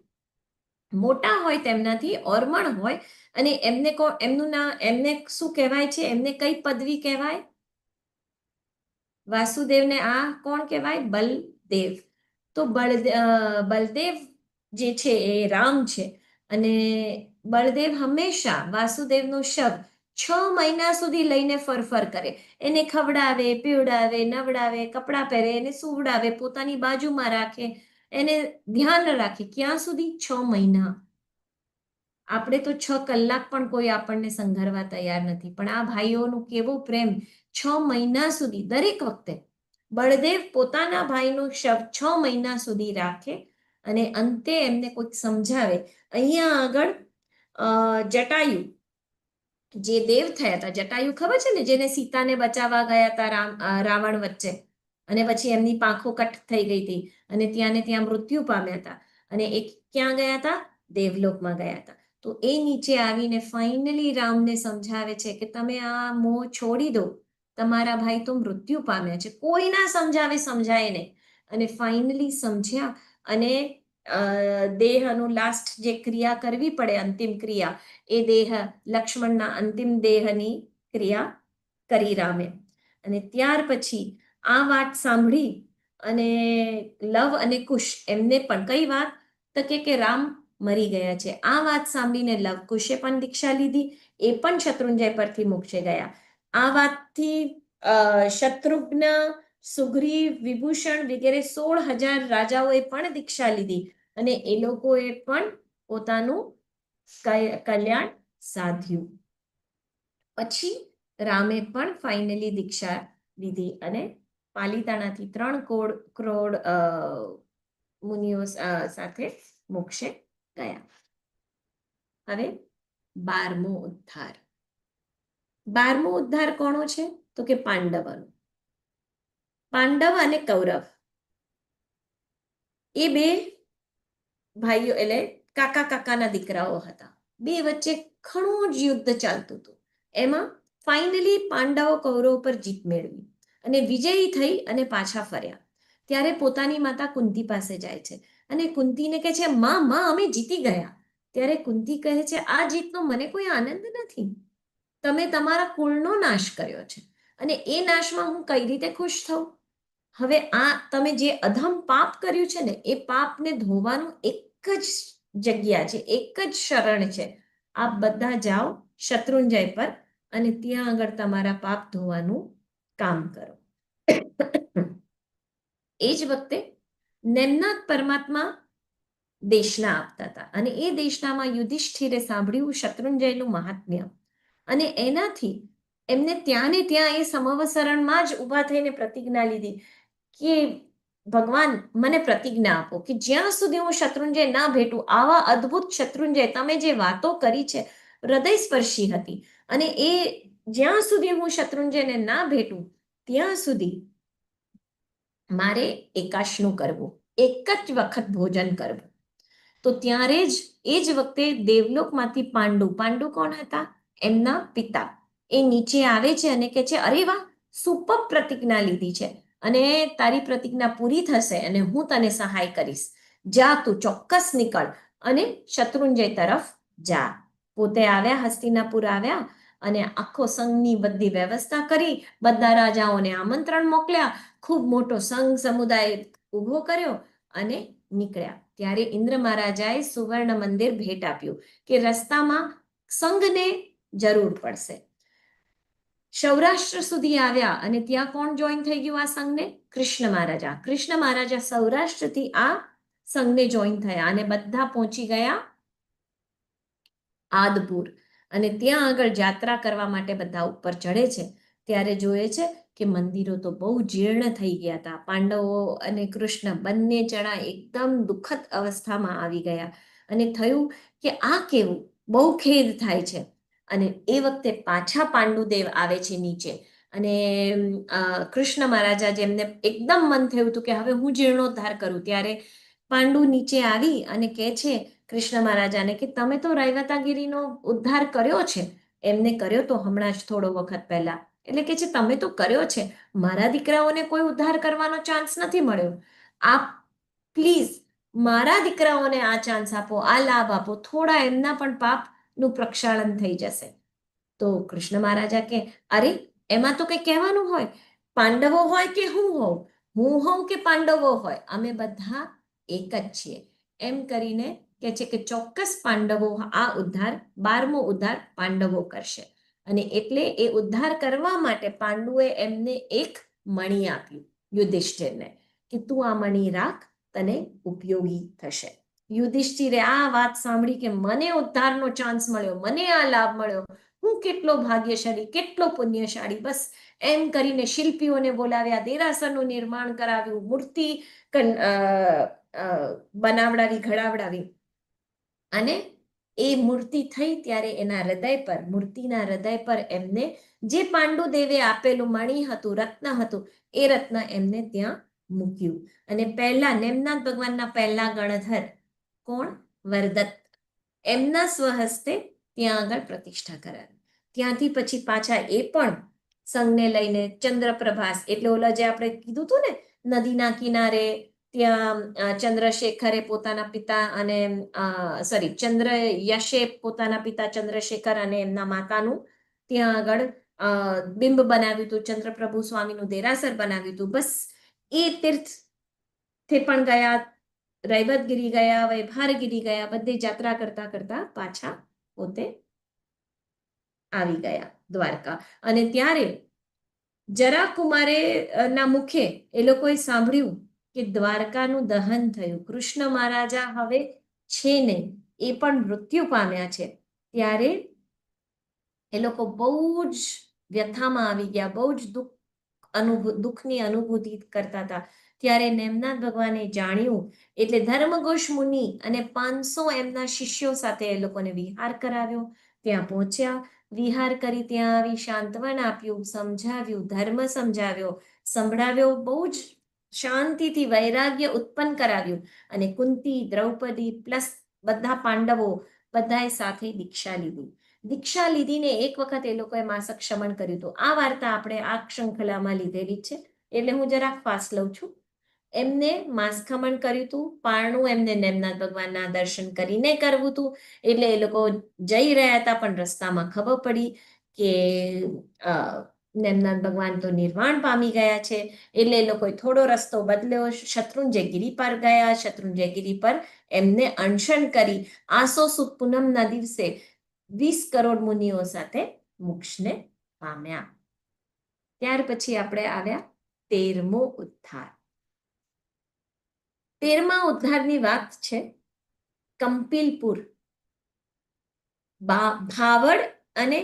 Speaker 2: મોટા હોય તેમનાથી ઓરમણ હોય અને એમને શું કહેવાય છે, એમને કઈ પદવી કહેવાય? વાસુદેવને આ કોણ કહેવાય? બલદેવ. તો બલદેવ જે છે એ રામ છે અને બળદેવ હંમેશા વાસુદેવનો શબ 6 મહિના સુધી લઈને ફરફર કરે, એને ખવડાવે, પીવડાવે, નવડાવે, કપડાં પહેરે, એને સુવડાવે, પોતાની બાજુમાં રાખે, એને ધ્યાન રાખે. ક્યાં સુધી? 6 મહિના. આપણે તો 6 કલાક પણ કોઈ આપણને સંઘરવા તૈયાર નથી, પણ આ ભાઈઓનું કેવો પ્રેમ! 6 મહિના સુધી દરેક વખતે બળદેવ પોતાના ભાઈનું શબ 6 મહિના સુધી રાખે અને અંતે એમને કોઈક સમજાવે. અહીંયા આગળ જટાયુ જે દેવ થયા હતા, જટાયુ ખબર છે ને, જેને સીતાને બચાવવા ગયા હતા રાવણ વચ્ચે અને પછી એમની પાંખો કટ થઈ ગઈ હતી અને ત્યાં ને ત્યાં મૃત્યુ પામ્યા હતા અને એ ક્યાં ગયા હતા? દેવલોકમાં ગયા હતા. તો એ નીચે આવીને ફાઇનલી રામને સમજાવે છે કે તમે આ મોહ છોડી દો, તમારા ભાઈ તો મૃત્યુ પામ્યા છે. કોઈના સમજાય નહીં અને ફાઇનલી સમજ્યા અને દેહનું લાસ્ટ જે ક્રિયા કરવી પડે, અંતિમ ક્રિયા, એ દેહ લક્ષ્મણના અંતિમ દેહની ક્રિયા કરી રામે. અને ત્યાર પછી આ વાત સાંભળી અને લવ અને કુશ એમને પણ કઈ વાત તો કે રામ મરી ગયા છે. આ વાત સાંભળીને લવ કુશે પણ દીક્ષા લીધી, એ પણ શત્રુંજય પરથી મોક્ષે ગયા. આ વાતથી શત્રુઘ્ન, સુગ્રીવ, વિભૂષણ વગેરે 16,000 રાજાઓએ પણ દીક્ષા લીધી અને એ લોકોએ પણ પોતાનું કલ્યાણ સાધ્યું. પછી રામે પણ ફાઇનલી દીક્ષા લીધી અને પાલિતાણાથી 3 કરોડ મુનિઓ સાથે મોક્ષે ગયા. હવે 12મો ઉદ્ધાર. 12મો ઉદ્ધાર કોનો છે? તો કે પાંડવનો. પાંડવ અને કૌરવ એ બે ભાઈઓ એટલે કાકાના દીકરાઓ હતા. બે વચ્ચે ઘણું જ યુદ્ધ ચાલતું હતું. એમાં ફાઇનલી પાંડવો કૌરવો પર જીત મેળવી અને વિજયી થઈ અને પાછા ફર્યા ત્યારે પોતાની માતા કુંતી પાસે જાય છે અને કુંતીને કહે છે, માં અમે જીતી ગયા. ત્યારે કુંતી કહે છે, આ જીતનો મને કોઈ આનંદ નથી. તમે તમારા કુળનો નાશ કર્યો છે અને એ નાશમાં હું કઈ રીતે ખુશ થઉં? હવે આ તમે જે અધમ પાપ કર્યું છે ને, એ પાપને ધોવાનું એક જ જગ્યા છે, એક જ શરણ છે. આપ બધા જાઓ શત્રુંજય પર અને ત્યાં આગળ તમારા પાપ ધોવાનું કામ કરો. એ જ વખતે નેમનાથ પરમાત્મા દેશના આપતા હતા અને એ દેશનામાં યુધિષ્ઠિરે સાંભળ્યું શત્રુંજયનું મહાત્મ્ય અને એનાથી એમને ત્યાં ને ત્યાં એ સમવસરણમાં જ ઊભા થઈને પ્રતિજ્ઞા લીધી કે ભગવાન મને પ્રતિજ્ઞા આપો કે જ્યાં સુધી હું શત્રુંજય ના ભેટું, આવા અદ્ભુત શત્રુંજય તમે જે વાતો કરી છે હૃદયસ્પર્શી હતી અને એ જ્યાં સુધી હું શત્રુંજયને ના ભેટું ત્યાં સુધી મારે એકાશનું કરવું, એક જ વખત ભોજન કરવું. તો ત્યારે જ એ જ વખતે દેવલોકમાંથી પાંડુ કોણ હતા? એમના પિતા. એ નીચે આવે છે અને કહે છે, અરે વાહ, સુપર પ્રતિજ્ઞા લીધી છે અને તારી પ્રતિજ્ઞા પૂરી થશે અને હું તને સહાય કરીશ. જા તું ચોક્કસ નીકળ અને શત્રુંજય તરફ જા. પોતે આવ્યા, હસ્તિનાપુર આવ્યા અને આખો સંઘની બધી વ્યવસ્થા કરી, બધા રાજાઓને આમંત્રણ મોકલ્યા, ખૂબ મોટો સંઘ સમુદાય ઊભો કર્યો અને નીકળ્યા. ત્યારે ઇન્દ્ર મહારાજાએ સુવર્ણ મંદિર ભેટ આપ્યું કે રસ્તામાં સંઘને જરૂર પડશે. સૌરાષ્ટ્ર સુધી આવ્યા અને ત્યાં કોણ જોઈન થઈ ગયું આ સંઘને? કૃષ્ણ મહારાજા. કૃષ્ણ મહારાજા સૌરાષ્ટ્રથી આ સંઘને જોઈન થયા અને બધા પહોંચી ગયા આદપુર અને ત્યાં આગળ યાત્રા કરવા માટે બધા ઉપર ચડે છે ત્યારે જોઈએ છે કે મંદિરો તો બહુ જીર્ણ થઈ ગયા હતા. પાંડવો અને કૃષ્ણ બંને જણા એકદમ દુઃખદ અવસ્થામાં આવી ગયા અને થયું કે આ કેવું, બહુ ખેદ થાય છે. અને એ વખતે પાછા પાંડુદેવ આવે છે નીચે અને કૃષ્ણ મહારાજા જેમને એકદમ મન થયું હતું કે હવે હું જીર્ણોદ્ધાર કરું, ત્યારે પાંડુ નીચે આવી અને કહે છે કૃષ્ણ મહારાજાને કે તમે તો રૈવતાગીરીનો ઉદ્ધાર કર્યો છે. એમને કર્યો તો હમણાં જ થોડો વખત પહેલા. એટલે કે છે તમે તો કર્યો છે, મારા દીકરાઓને કોઈ ઉદ્ધાર કરવાનો ચાન્સ નથી મળ્યો. આપ પ્લીઝ મારા દીકરાઓને આ ચાન્સ આપો, આ લાભ આપો, થોડા એમના પણ પાપનું પ્રક્ષાળન થઈ જશે. તો કૃષ્ણ મહારાજા કે અરે એમાં તો કંઈ કહેવાનું હોય, પાંડવો હોય કે હું હોઉં કે પાંડવો હોય, અમે બધા એક જ છીએ. એમ કરીને કે છે કે ચોક્કસ પાંડવો આ ઉદ્ધાર, 12મો ઉદ્ધાર પાંડવો કરશે. અને એટલે એ ઉદ્ધાર કરવા માટે પાંડુએ એમને એક મણી આપ્યું યુધિષ્ઠિરને કે તું આ મણી રાખ, તને ઉપયોગી થશે. યુધિષ્ઠિરે આ વાત સાંભળી કે મને ઉદ્ધારનો ચાન્સ મળ્યો, મને આ લાભ મળ્યો, હું કેટલો ભાગ્યશાળી, કેટલો પુણ્યશાળી. બસ એમ કરીને શિલ્પીઓને બોલાવ્યા, દેરાસરનું નિર્માણ કરાવ્યું, મૂર્તિ બનાવડાવી, ઘડાવડાવી અને એ મૂર્તિ થઈ ત્યારે એના હૃદય પર, મૂર્તિના હૃદય પર એમને જે પાંડુદેવે આપેલું મણી હતું, રત્ન હતું, એ રત્ન એમને ત્યાં મૂક્યું. અને પહેલા નેમનાથ ભગવાનના પહેલા ગણધર કોણ? વરદત્ત. એમના સ્વહસ્તે ત્યાં આગળ પ્રતિષ્ઠા કરાવી. ત્યાંથી પછી પાછા એ પણ સંઘને લઈને ચંદ્રપ્રભાસ, એટલે ઓલા જે આપણે કીધું હતું ને નદીના કિનારે, ત્યાં ચંદ્રશેખરે પોતાના પિતા અને યશે પોતાના પિતા ચંદ્રશેખર અને એમના માતાનું ત્યાં આગળ બિંબ બનાવ્યું હતું, ચંદ્રપ્રભુ સ્વામીનું દેરાસર બનાવ્યું હતું. બસ એ તીર્થથી પણ ગયા, રૈવતગીરી ગયા, વૈભારગીરી ગયા, બધે યાત્રા કરતા કરતા પાછા પોતે આવી ગયા દ્વારકા. અને ત્યારે જરાકુમારે ના મુખે એ લોકોએ સાંભળ્યું કે દ્વારકાનું દહન થયું, કૃષ્ણ મહારાજા હવે છે નહીં, એ પણ મૃત્યુ પામ્યા છે. ત્યારે એ લોકો બહુ જ વ્યથામાં આવી ગયા, બહુ જ દુઃખની અનુભૂતિ કરતા હતા. ત્યારે નેમનાથ ભગવાને જાણ્યું એટલે ધર્મઘોષ મુનિ અને 500 એમના શિષ્યો સાથે એ લોકોને વિહાર કરાવ્યો. ત્યાં પહોંચ્યા, વિહાર કરી ત્યાં આવી શાંતવન આપ્યું, સમજાવ્યું, ધર્મ સમજાવ્યો, સંભળાવ્યો, બહુ જ શાંતિથી વૈરાગ્ય ઉત્પન્ન કરાવ્યું. અને કુંતી, દ્રૌપદી પ્લસ બધા પાંડવો બધાએ સાથે દીક્ષા લીધી. દીક્ષા લીધીને એક વખત એ લોકોએ માસક શમન કર્યું હતું. આ વાર્તા આપણે આ શૃંખલામાં લીધેલી છે, એટલે હું જરાક ફાસ્ટ લઉં છું. એમને માસખમણ કર્યું હતું, પારણું એમને નેમનાથ ભગવાનના દર્શન કરીને કરવું હતું. એટલે એ લોકો જઈ રહ્યા હતા, પણ રસ્તામાં ખબર પડી કે નેમનાથ ભગવાન તો નિર્વાણ પામી ગયા છે. એટલે એ લોકોએ થોડો રસ્તો બદલ્યો, શત્રુંજયગીરી પર ગયા. શત્રુંજયગીરી પર એમને અનશન કરી આસો સુદ પૂનમના દિવસે 20 કરોડ મુનિઓ સાથે મોક્ષને પામ્યા. ત્યાર પછી આપણે આવ્યા 13મો ઉદ્ધાર. 13મા ઉદ્ધારની વાત છે કંપીલપુર. ભાવડ અને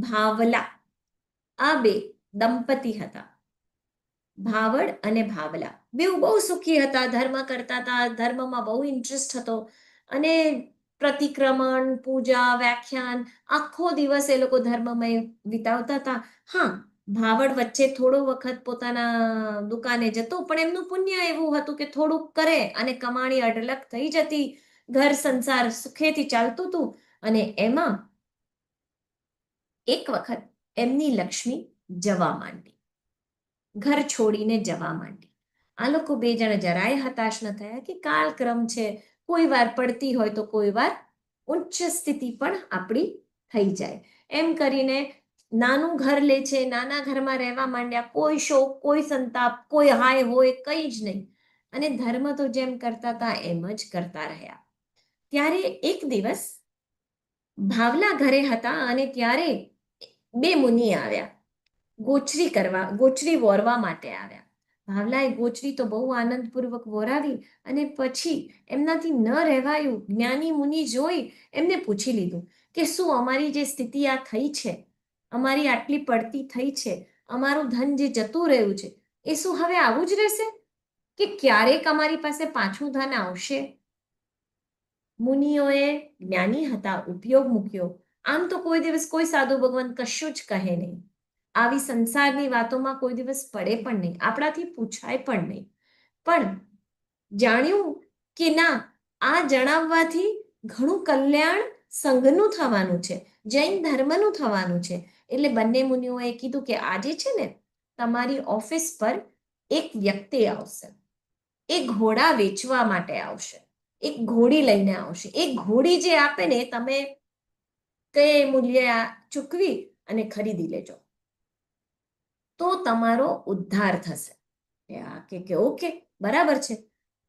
Speaker 2: ભાવલા આ બે દંપતી હતા. ભાવડ અને ભાવલા બેઉ બહુ સુખી હતા, ધર્મ કરતા હતા, ધર્મમાં બહુ ઇન્ટરેસ્ટ હતો, અને પ્રતિક્રમણ, પૂજા, વ્યાખ્યાન આખો દિવસ એ લોકો ધર્મમય વિતાવતા હતા. હા, ભાવડ વચ્ચે થોડો વખત પોતાના દુકાને જતો, પણ એમનું પુણ્ય એવું હતું કે થોડુંક કરે અને કમાણી અઢળક થઈ જતી, ઘર સંસાર સુખેથી ચાલતું હતું. અને એમાં એક વખત એમની લક્ષ્મી જવા માંડી, ઘર છોડીને જવા માંડી. આ લોકો બે જણ જરાય હતાશ ન થયા કે કાળક્રમ છે, કોઈ વાર પડતી હોય તો કોઈ વાર ઉચ્ચ સ્થિતિ પણ આપણી થઈ જાય. એમ કરીને નાનું ઘર લે છે, નાના ઘરમાં રહેવા માંડ્યા. કોઈ શોક, કોઈ સંતાપ, કોઈ હાય હોય કંઈ જ નહીં. અને ધર્મ તો જેમ કરતા હતા એમ જ કરતા રહ્યા. ત્યારે એક દિવસ ભાવલા ઘરે હતા, અને ત્યારે બે મુનિ આવ્યા, ગોચરી વોરવા માટે આવ્યા. ભાવલાએ ગોચરી તો બહુ આનંદપૂર્વક વોરાવી, અને પછી એમનાથી ન રહેવાયું. જ્ઞાની મુનિ જોઈ એમને પૂછી લીધું કે શું અમારી જે સ્થિતિ આ થઈ છે, અમારી આટલી પડતી થઈ છે, અમારું ધન જે જતું રહ્યું છે, એ શું હવે આવું જ રહેશે કે ક્યારેક અમારી પાસે પાછું ધન આવશે? મુનિઓએ, જ્ઞાની હતા, ઉપયોગ મૂક્યો. આમ તો કોઈ દિવસ કોઈ સાધુ ભગવાન કશું જ કહે નહીં, આવી સંસારની વાતોમાં કોઈ દિવસ પડે પણ નહીં, આપણાથી પૂછાય પણ નહીં. પણ જાણ્યું કે ના, આ જણાવવાથી ઘણું કલ્યાણ સંઘનું થવાનું છે, જૈન ધર્મનું થવાનું છે. એટલે બંને મુનિઓએ કીધું કે આજે છે ને તમારી ઓફિસ પર એક વ્યક્તિ આવશે, એ ઘોડા વેચવા માટે આવશે, એક ઘોડી લઈને આવશે. એ ઘોડી જે આપે ને, તમે કઈ મૂલ્ય ચૂકવી અને ખરીદી લેજો, તો તમારો ઉદ્ધાર થશે. કે ઓકે, બરાબર છે.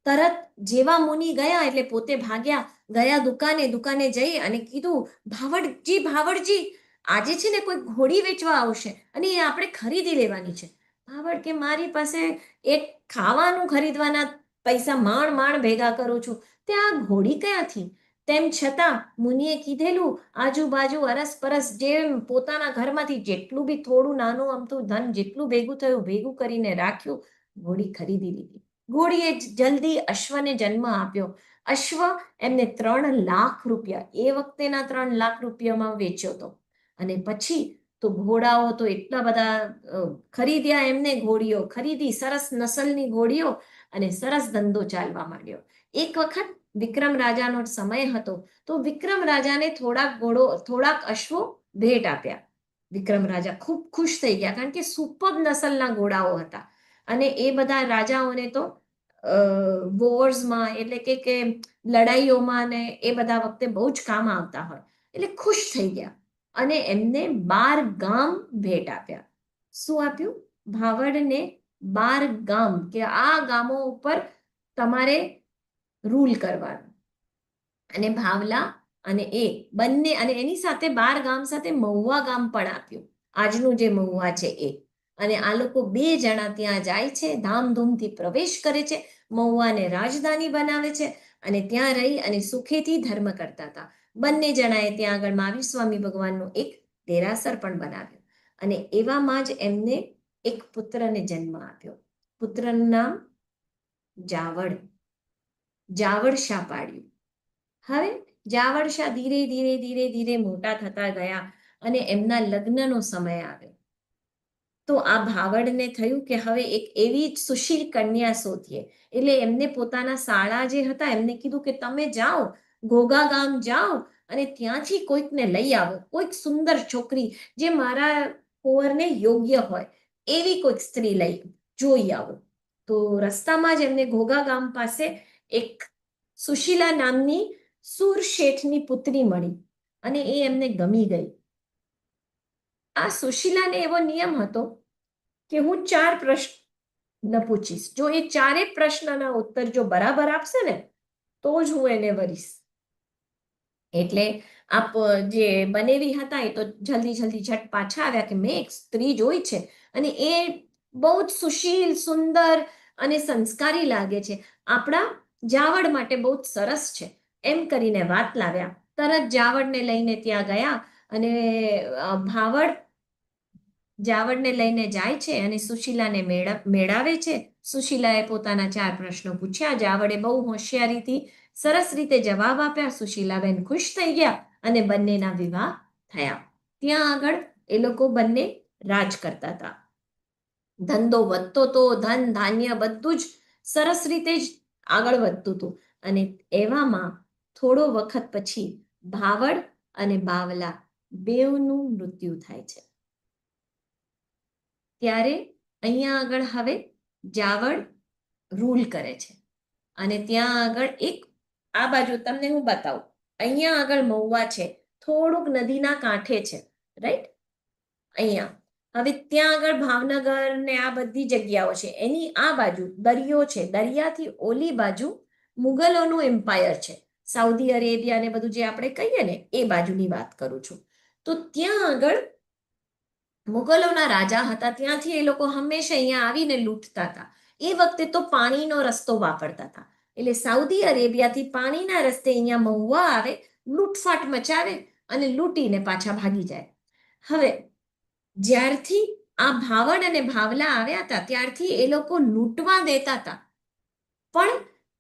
Speaker 2: તરત જેવા મુનિ ગયા એટલે પોતે ભાગ્યા, ગયા દુકાને જઈ અને કીધું, ભાવડજી, આજે છે ને કોઈ ઘોડી વેચવા આવશે અને એ આપણે ખરીદી લેવાની છે. ભાવડ કે મારી પાસે એક ખાવાનું ખરીદવાના પૈસા માંડ ભેગા કરું છું, ત્યાં ઘોડી ક્યાંથી? તેમ છતાં મુનિએ કીધેલું, આજુબાજુ અરસપરસ જેમ પોતાના ઘરમાંથી જેટલું બી થોડું નાનું અમથું ધન જેટલું ભેગું થયું, ભેગું કરીને રાખ્યું, ઘોડી ખરીદી લીધી. ઘોડીએ જલ્દી અશ્વને જન્મ આપ્યો. અશ્વ એમને 3 લાખ રૂપિયા, એ વખતેના 3 લાખ રૂપિયામાં વેચ્યો હતો. અને પછી તો ઘોડાઓ તો એટલા બધા ખરીદ્યા, એમને ઘોડીઓ ખરીદી, સરસ નસલની ઘોડીઓ, અને સરસ ધંધો ચાલવા માંડ્યો. એક વખત વિક્રમ રાજાનો સમય હતો, તો વિક્રમ રાજાને થોડાક અશ્વો ભેટ આપ્યા. વિક્રમ રાજા ખૂબ ખુશ થઈ ગયા, કારણ કે સુપર નસલના ઘોડાઓ હતા. અને એ બધા રાજાઓને તો વોર્સમાં, એટલે કે લડાઈઓમાં ને એ બધા વખતે બહુ જ કામ આવતા હોય, એટલે ખુશ થઈ ગયા અને એમને 12 ગામ ભેટ આપ્યા. શું આપ્યું? ભાવડને 12 ગામ, કે આ ગામો ઉપર તમારે રૂલ કરવાનું. અને ભાવલા અને એ બંને, અને એની સાથે 12 ગામ સાથે મહુવા ગામ પણ આપ્યું, આજનું જે મહુવા છે એ. અને આ લોકો 2 જણા ત્યાં જાય છે, ધામધૂમથી પ્રવેશ કરે છે, મહુવાને રાજધાની બનાવે છે, અને ત્યાં રહી અને સુખેથી ધર્મ કરતા હતા. બંને જણાએ ત્યાં આગળ મહાવીર સ્વામી ભગવાનનું એક દેરાસર પણ બનાવ્યું. અને એવામાં જ એમને એક પુત્રને જન્મ આપ્યો. પુત્રનું નામ જાવડ શાહ પાડ્યું. હવે જાવડ શાહ ધીરે ધીરે મોટા થતા ગયા, અને એમના લગ્નનો સમય આવ્યો. તો આ ભાવડને થયું કે હવે એક એવી સુશીલ કન્યા શોધીએ. એટલે એમને પોતાના શાળા જે હતા એમને કીધું કે તમે જાઓ, ઘોઘા ગામ જાઓ અને ત્યાંથી કોઈકને લઈ આવો, કોઈક સુંદર છોકરી જે મારા કુંવરને યોગ્ય હોય એવી કોઈક સ્ત્રી લઈ જોઈ આવો. તો રસ્તામાં જ એમને ઘોઘા ગામ પાસે એક સુશીલા નામની સુર શેઠની પુત્રી મળી અને એ એમને ગમી ગઈ. આ સુશીલાને એવો નિયમ હતો કે હું 4 પ્રશ્ન પૂછીશ, જો એ 4 પ્રશ્નના ઉત્તર જો બરાબર આપશે ને તો જ હું એને વરીશ. એટલે આપ જે બનેવી હતા એ તો જલ્દી જલ્દી ઝટ પાછા આવ્યા કે મેં એક સ્ત્રી જોઈ છે અને એ બહુ જ સુશીલ, સુંદર અને સંસ્કારી લાગે છે, આપણા જાવડ માટે બહુ જ સરસ છે એમ કરીને વાત લાવ્યા. તરત જાવડને લઈને ત્યાં ગયા અને ભાવડ જાવડને લઈને જાય છે અને સુશીલાને મેળાવે છે. સુશીલાએ પોતાના 4 પ્રશ્નો પૂછ્યા, જાવડે બહુ હોશિયારીથી સરસ રીતે જવાબ આપ્યા. સુશીલાબેન ખુશ થઈ ગયા અને બંનેના વિવાહ થયા. ત્યાં આગળ એ લોકો બંને રાજ કરતા હતા. ધંધો વધતો તો, ધન ધાન્ય બધું જ સરસ રીતે જ આગળ વધતું હતું. અને એવામાં થોડો વખત પછી ભાવડ અને બાવલા બેવનું મૃત્યુ થાય છે. ત્યારે અહીંયા આગળ હવે જાવડ રૂલ કરે છે અને ત્યાં આગળ એક આ બાજુ તમને હું બતાવું, અહીંયા આગળ મહુવા છે, થોડુંક નદીના કાંઠે છે, રાઈટ? અહીંયા હવે ત્યાં આગળ ભાવનગર ને આ બધી જગ્યાઓ છે, એની આ બાજુ દરિયો છે, દરિયાથી ઓલી બાજુ મુગલોનું એમ્પાયર છે, સાઉદી અરેબિયા ને બધું જે આપણે કહીએ ને એ બાજુની વાત કરું છું. તો ત્યાં આગળ મુગલોના રાજા હતા, ત્યાંથી એ લોકો હંમેશા અહીંયા આવીને લૂંટતા હતા. એ વખતે તો પાણીનો રસ્તો વાપરતા હતા, એટલે સાઉદી અરેબિયાથી પાણીના રસ્તે અહીંયા મહુવા આવે, લૂંટફાટ મચાવે અને લૂંટીને પાછા ભાગી જાય. હવે જ્યારથી આ ભાવડ અને ભાવલા આવ્યા હતા ત્યારથી એ લોકો લૂંટવા દેતા હતા, પણ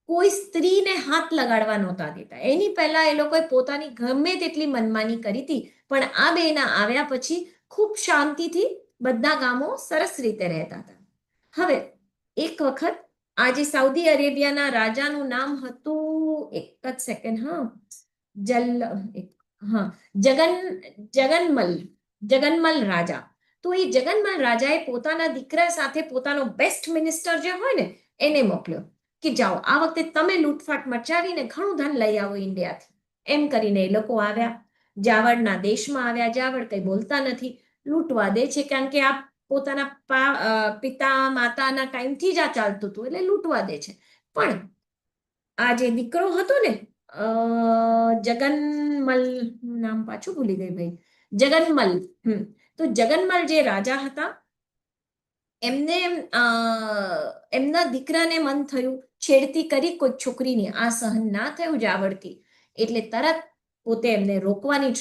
Speaker 2: કોઈ સ્ત્રીને હાથ લગાડવા નહોતા દેતા. એની પહેલા એ લોકોએ પોતાની ગમે તેટલી મનમાની કરી હતી, પણ આ બેના આવ્યા પછી ખૂબ શાંતિથી બધા ગામો સરસ રીતે રહેતા હતા. હવે એક વખત આજે સાઉદી અરેબિયાના રાજાનું નામ હતું, એક જ સેકન્ડ, જગનમલ રાજા. તો એ જગનમલ રાજાએ પોતાના દીકરા સાથે પોતાનો બેસ્ટ મિનિસ્ટર જે હોય ને એને મોકલ્યો કે જાઓ આ વખતે તમે લૂંટફાટ મચાવીને ઘણું ધન લઈ આવો ઇન્ડિયાથી. એમ કરીને એ લોકો આવ્યા, જાવડના દેશમાં આવ્યા. જાવડ કંઈ બોલતા નથી, લૂંટવા દે છે, કારણ કે આ પોતાના પિતા માતાના ટાઈમથી જ આ ચાલતું હતું એટલે લૂંટવા દે છે. પણ આ જે દીકરો હતો ને જગનમલ, નામ પાછું ભૂલી ગઈ ભાઈ, જગનમલ. તો જગનમલ જે રાજા હતા એમને એમના દીકરાને મન થયું, છેડતી કરી કોઈ છોકરીની, આ સહન ના થયું જાવડથી, એટલે તરત પોતે એમને રોકવાની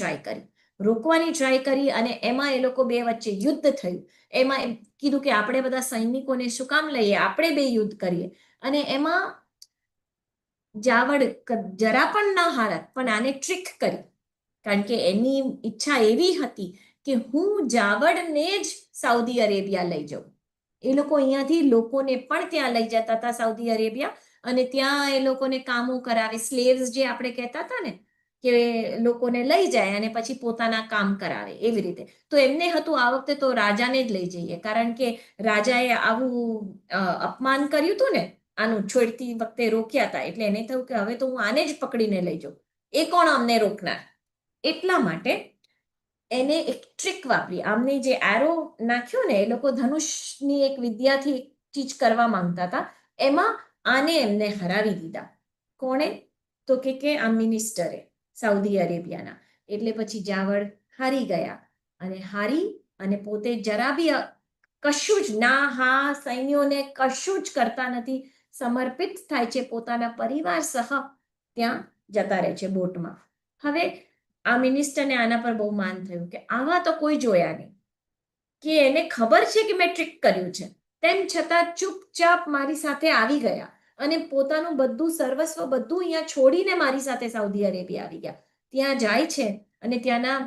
Speaker 2: ટ્રાય કરી અને એમાં એ લોકો બે વચ્ચે યુદ્ધ થયું. એમાં એમ કીધું કે આપણે બધા સૈનિકોને શું કામ લઈએ, આપણે બે યુદ્ધ કરીએ. અને એમાં જાવડ જરા પણ ન હારત, પણ આને ટ્રીક કરી, કારણ કે એની ઈચ્છા એવી હતી કે હું જાવડને જ સાઉદી અરેબિયા લઈ જાઉં. એ લોકો અહીંયાથી લોકોને પણ ત્યાં લઈ જતા હતા સાઉદી અરેબિયા, અને ત્યાં એ લોકોને કામો કરાવે, સ્લેવ્સ જે આપણે કહેતા હતા ને કે લોકોને લઈ જાય અને પછી પોતાના કામ કરાવે, એવી રીતે. તો એમને હતું આ વખતે તો રાજાને જ લઈ જઈએ, કારણ કે રાજાએ આવું અપમાન કર્યું હતું ને, આનું છોડતી વખતે રોક્યા હતા, એટલે એને થયું કે હવે તો હું આને જ પકડીને લઈ જાઉં, એ કોણ અમને રોકનાર. એટલા માટે એને એક ટ્રીક વાપરી. આમને જે એરો નાખ્યો ને, એ લોકો ધનુષની એક વિદ્યાથી એક ચીજ કરવા માંગતા હતા, એમાં આને એમને હરાવી દીધા. કોણે? તો કે આ મિનિસ્ટરે સાઉદી અરેબિયાના. એટલે પછી જાવડ હારી ગયા અને પોતે જરા બી કશું જ ના, હા સૈન્યોને કશું જ કરતા નથી, સમર્પિત થાય છે, પોતાના પરિવાર સહ ત્યાં જતા રહે છે બોટમાં. હવે આ મિનિસ્ટરને આના પર બહુ માન થયું કે આવા તો કોઈ જોયા નહીં, કે એને ખબર છે કે મેં ટ્રીક કર્યું છે, તેમ છતાં ચૂપચાપ મારી સાથે આવી ગયા અને પોતાનું બધું સર્વસ્વ બધું અહીંયા છોડીને મારી સાથે સાઉદી અરેબિયા આવી ગયા. ત્યાં જાય છે અને ત્યાંના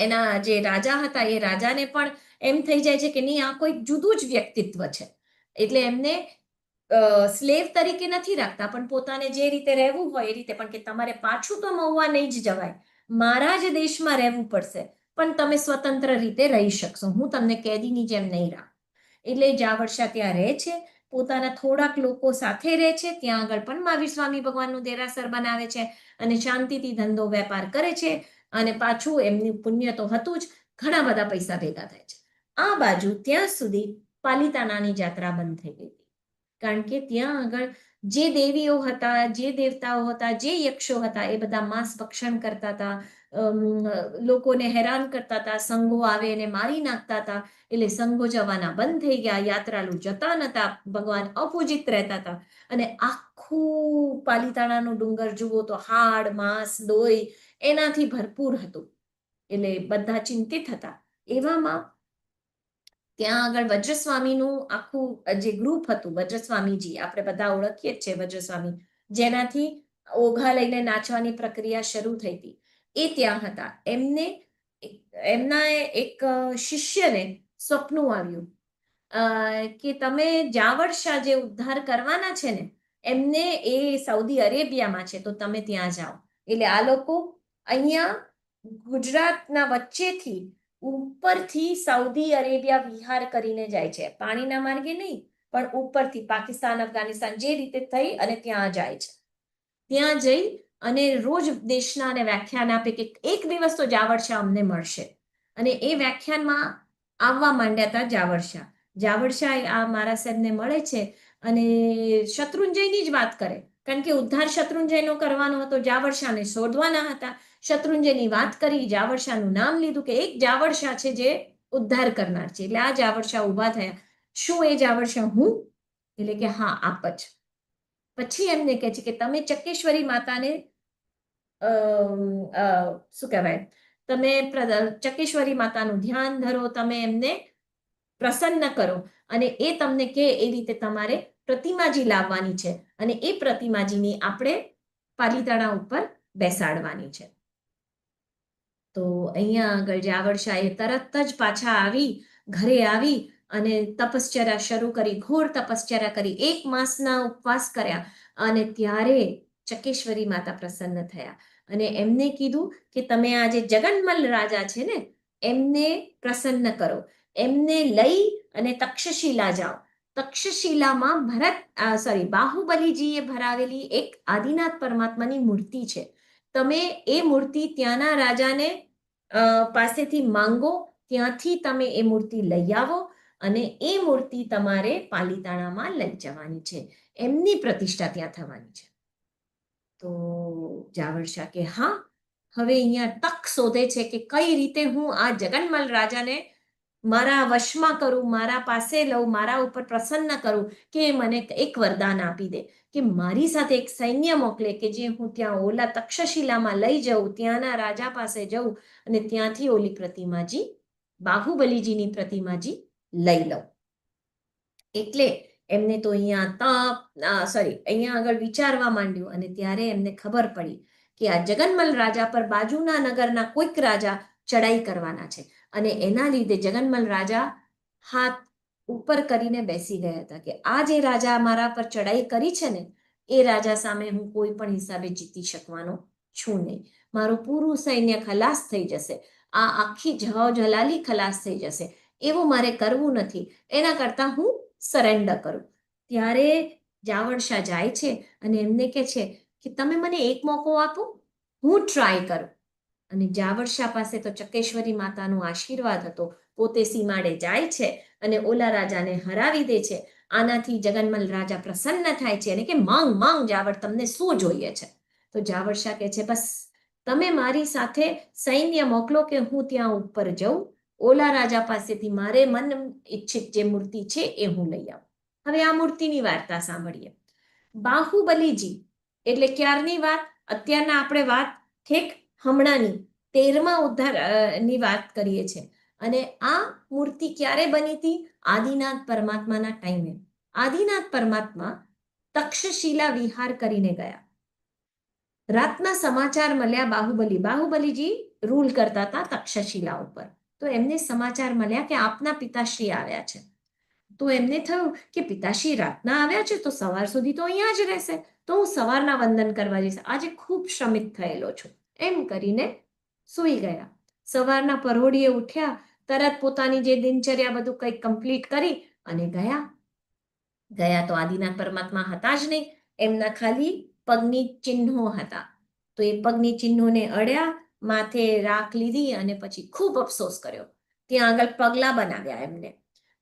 Speaker 2: એના જે રાજા હતા એ રાજાને પણ એમ થઈ જાય છે કે નહીં, આ કોઈ જુદું જ વ્યક્તિત્વ છે. એટલે એમને સ્લેવ તરીકે નથી રાખતા, પણ પોતાને જે રીતે રહેવું હોય એ રીતે, પણ કે તમારે પાછું તો મહુવા નહીં જ જવાય, મારા જ દેશમાં રહેવું પડશે, પણ તમે સ્વતંત્ર રીતે રહી શકશો, હું તમને કેદીની જેમ નહીં રાખું. એટલે જાવર્ષા ત્યાં રહે છે, પોતાના થોડાક લોકો સાથે રહે છે, ત્યાં આગળ પણ મહાવીર સ્વામી ભગવાનનું દેરાસર બનાવે છે અને શાંતિથી ધંધો વેપાર કરે છે. અને પાછું એમનું પુણ્ય તો હતું જ, ઘણા બધા પૈસા ભેગા થાય છે. આ બાજુ ત્યાં સુધી પાલિતાણાની જાત્રા બંધ થઈ ગઈ હતી, કારણ કે ત્યાં આગળ જે દેવીઓ હતા, જે દેવતાઓ હતા, જે યક્ષો હતા, એ બધા માંસ ભક્ષણ કરતા હતા, લોકોને હેરાન કરતા હતા, સંઘો આવે એને મારી નાખતા હતા. એટલે સંઘો જવાના બંધ થઈ ગયા, યાત્રાળુ જતા નતા, ભગવાન અપૂજિત રહેતા હતા. અને આખું પાલિતાણાનું ડુંગર જુઓ તો હાડ, માંસ, લોહી એનાથી ભરપૂર હતું. એટલે બધા ચિંતિત હતા. એવામાં ત્યાં આગળ વજ્રસ્વામીનું આખું જે ગ્રુપ હતું, વજ્રસ્વામીજી આપણે બધા ઓળખીએ જ છે, વજ્રસ્વામી જેનાથી ઓઘા લઈને નાચવાની પ્રક્રિયા શરૂ થઈ હતી, એ ત્યાં હતા. એમના એક શિષ્યને સ્વપ્નું આવ્યું કે તમે જાવર્ષા જે ઉદ્ધાર કરવાના છે ને, એમને એ સાઉદી અરેબિયામાં છે, તો તમે ત્યાં જાઓ. એટલે આ લોકો અહીંયા ગુજરાતના વચ્ચેથી ઉપરથી સાઉદી અરેબિયા વિહાર કરીને જાય છે, પાણીના માર્ગે નહીં, પણ ઉપરથી પાકિસ્તાન, અફઘાનિસ્તાન જે રીતે થઈ અને ત્યાં જાય છે. ત્યાં જઈ અને રોજ દેશનાને વ્યાખ્યાન આપે કે એક દિવસ તો જાવર્ષા અમને મળશે. અને એ વ્યાખ્યાનમાં આવવા માંડ્યા હતા જાવર્ષા. જાવર્ષા આ મારા સાહેબને મળે છે અને શત્રુંજયની જ વાત કરે, કારણ કે ઉદ્ધાર શત્રુંજયનો કરવાનો હતો, જાવર્ષાને શોધવાના હતા. શત્રુંજયની વાત કરી, જાવર્ષાનું નામ લીધું કે એક જાવર્ષા છે જે ઉદ્ધાર કરનાર છે. એટલે આ જાવર્ષા ઊભા થયા. શું એ જાવર્ષા હું? એટલે કે હા, આપ જ. પછી એમને કહે છે કે તમે ચકેશ્વરી માતાને શું કહેવાય, તમે ચકેશ્વરી માતાનું ધ્યાન ધરો, તમે એમને પ્રસન્ન કરો, અને એ તમને કે એ રીતે તમારે પ્રતિમાજી લાવવાની છે, અને એ પ્રતિમાજીની આપણે પાલિતાણા ઉપર બેસાડવાની છે. તો અહીંયા આગળ જાવર્ષાએ તરત જ પાછા આવી, ઘરે આવી અને તપશ્ચર્યા શરૂ કરી, ઘોર તપશ્ચર્યા કરી, 1 માસના ઉપવાસ કર્યા. અને ત્યારે ચકેશ્વરી માતા પ્રસન્ન થયા અને એમને કીધું કે તમે આ જે જગન્મલ રાજા છે ને, એમને પ્રસન્ન કરો, એમને લઈ અને તક્ષશિલા જાઓ. તક્ષશિલામાં બાહુબલીજીએ ભરાવેલી એક આદિનાથ પરમાત્માની મૂર્તિ છે. તમે એ મૂર્તિ ત્યાંના રાજાને પાસેથી માંગો, ત્યાંથી તમે એ મૂર્તિ લઈ આવો અને એ મૂર્તિ તમારે પાલિતાણામાં લઈ જવાની છે, એમની પ્રતિષ્ઠા ત્યાં થવાની છે. તો જાવર્ષા કે હા, હવે અહીંયા તક શોધે છે કે કઈ રીતે હું આ જગન્મલ રાજાને મારા વશમાં કરું, મારા પાસે લઉં, મારા ઉપર પ્રસન્ન કરું, કે મને એક વરદાન આપી દે કે મારી સાથે એક સૈન્ય મોકલે કે જે હું ત્યાં ઓલા તક્ષશિલામાં લઈ જાઉં, ત્યાંના રાજા પાસે જઉં અને ત્યાંથી ઓલી પ્રતિમાજી, બાહુબલીજીની પ્રતિમાજી લઈ લઉં. એટલે એમને તો અહીંયા આગળ વિચારવા માંડ્યું અને ત્યારે એમને ખબર પડી કે આ જગન્મલ રાજા પર બાજુના નગરના કોઈક રાજા ચડાઈ કરવાના છે, અને એના લીધે જગન્મલ રાજા હાથ ઉપર કરીને બેસી ગયા હતા કે આ જે રાજા મારા પર ચડાઈ કરી છે ને, એ રાજા સામે હું કોઈ પણ હિસાબે જીતી શકવાનો છું નહીં. મારું પૂરું સૈન્ય ખલાસ થઈ જશે, આ આખી જલાલી ખલાસ થઈ જશે, એવું મારે કરવું નથી. એના કરતાં હું સરેન્ડર કરું. ત્યારે જાવર્ષા જાય છે અને એમને કહે છે કે તમે મને એક મોકો આપો, હું ટ્રાય કરું. અને જાવર્ષા પાસે તો ચકેશ્વરી માતાનો આશીર્વાદ હતો, પોતે સીમાડે જાય છે અને ઓલા રાજાને હરાવી દે છે. આનાથી જગન્મલ રાજા પ્રસન્ન થાય છે અને કે માંગ માંગ જાવર, તમને શું જોઈએ છે? તો જાવર્ષા કહે છે બસ તમે મારી સાથે સૈન્ય મોકલો કે હું ત્યાં ઉપર જઉં, ઓલા રાજા પાસેથી મારે મન ઈચ્છિત જે મૂર્તિ છે એ હું લઈ આવું. હવે આ મૂર્તિની વાર્તા સાંભળીએ. બાહુબલીજી એટલે ક્યારની વાત? અત્યારના આપણે વાત ઠેક હમણાંની 13મા ઉદ્ધારની વાત કરીએ છીએ. અને આ મૂર્તિ ક્યારે બની હતી? આદિનાથ પરમાત્માના ટાઈમે. આદિનાથ પરમાત્મા તક્ષશિલા વિહાર કરીને ગયા. રાતના સમાચાર મળ્યા બાહુબલીજી રૂલ કરતા હતા તક્ષશિલા ઉપર. તો એમને સમાચાર મળ્યા કે આપના પિતાશ્રી આવ્યા છે. તો એમને થયું કે પિતાશ્રી રાતના આવ્યા છે તો સવાર સુધી તો અહીંયા જ રહેશે, તો હું સવારના વંદન કરવા જઈશ, આજે ખૂબ શ્રમિત થયેલો છું, એમ કરીને સૂઈ ગયા. સવારના પરોઢિયે ઉઠ્યા, તરત પોતાની જે દિનચર્યા બધું કંઈક કમ્પ્લીટ કરી અને ગયા તો આદિનાથ પરમાત્મા હતા જ નહીં, એમના ખાલી પગની ચિહ્નો હતા. તો એ પગની ચિહ્નોને અડ્યા, માથે રાખ લીધી અને પછી ખૂબ અફસોસ કર્યો. ત્યાં આગળ પગલા બનાવ્યા એમને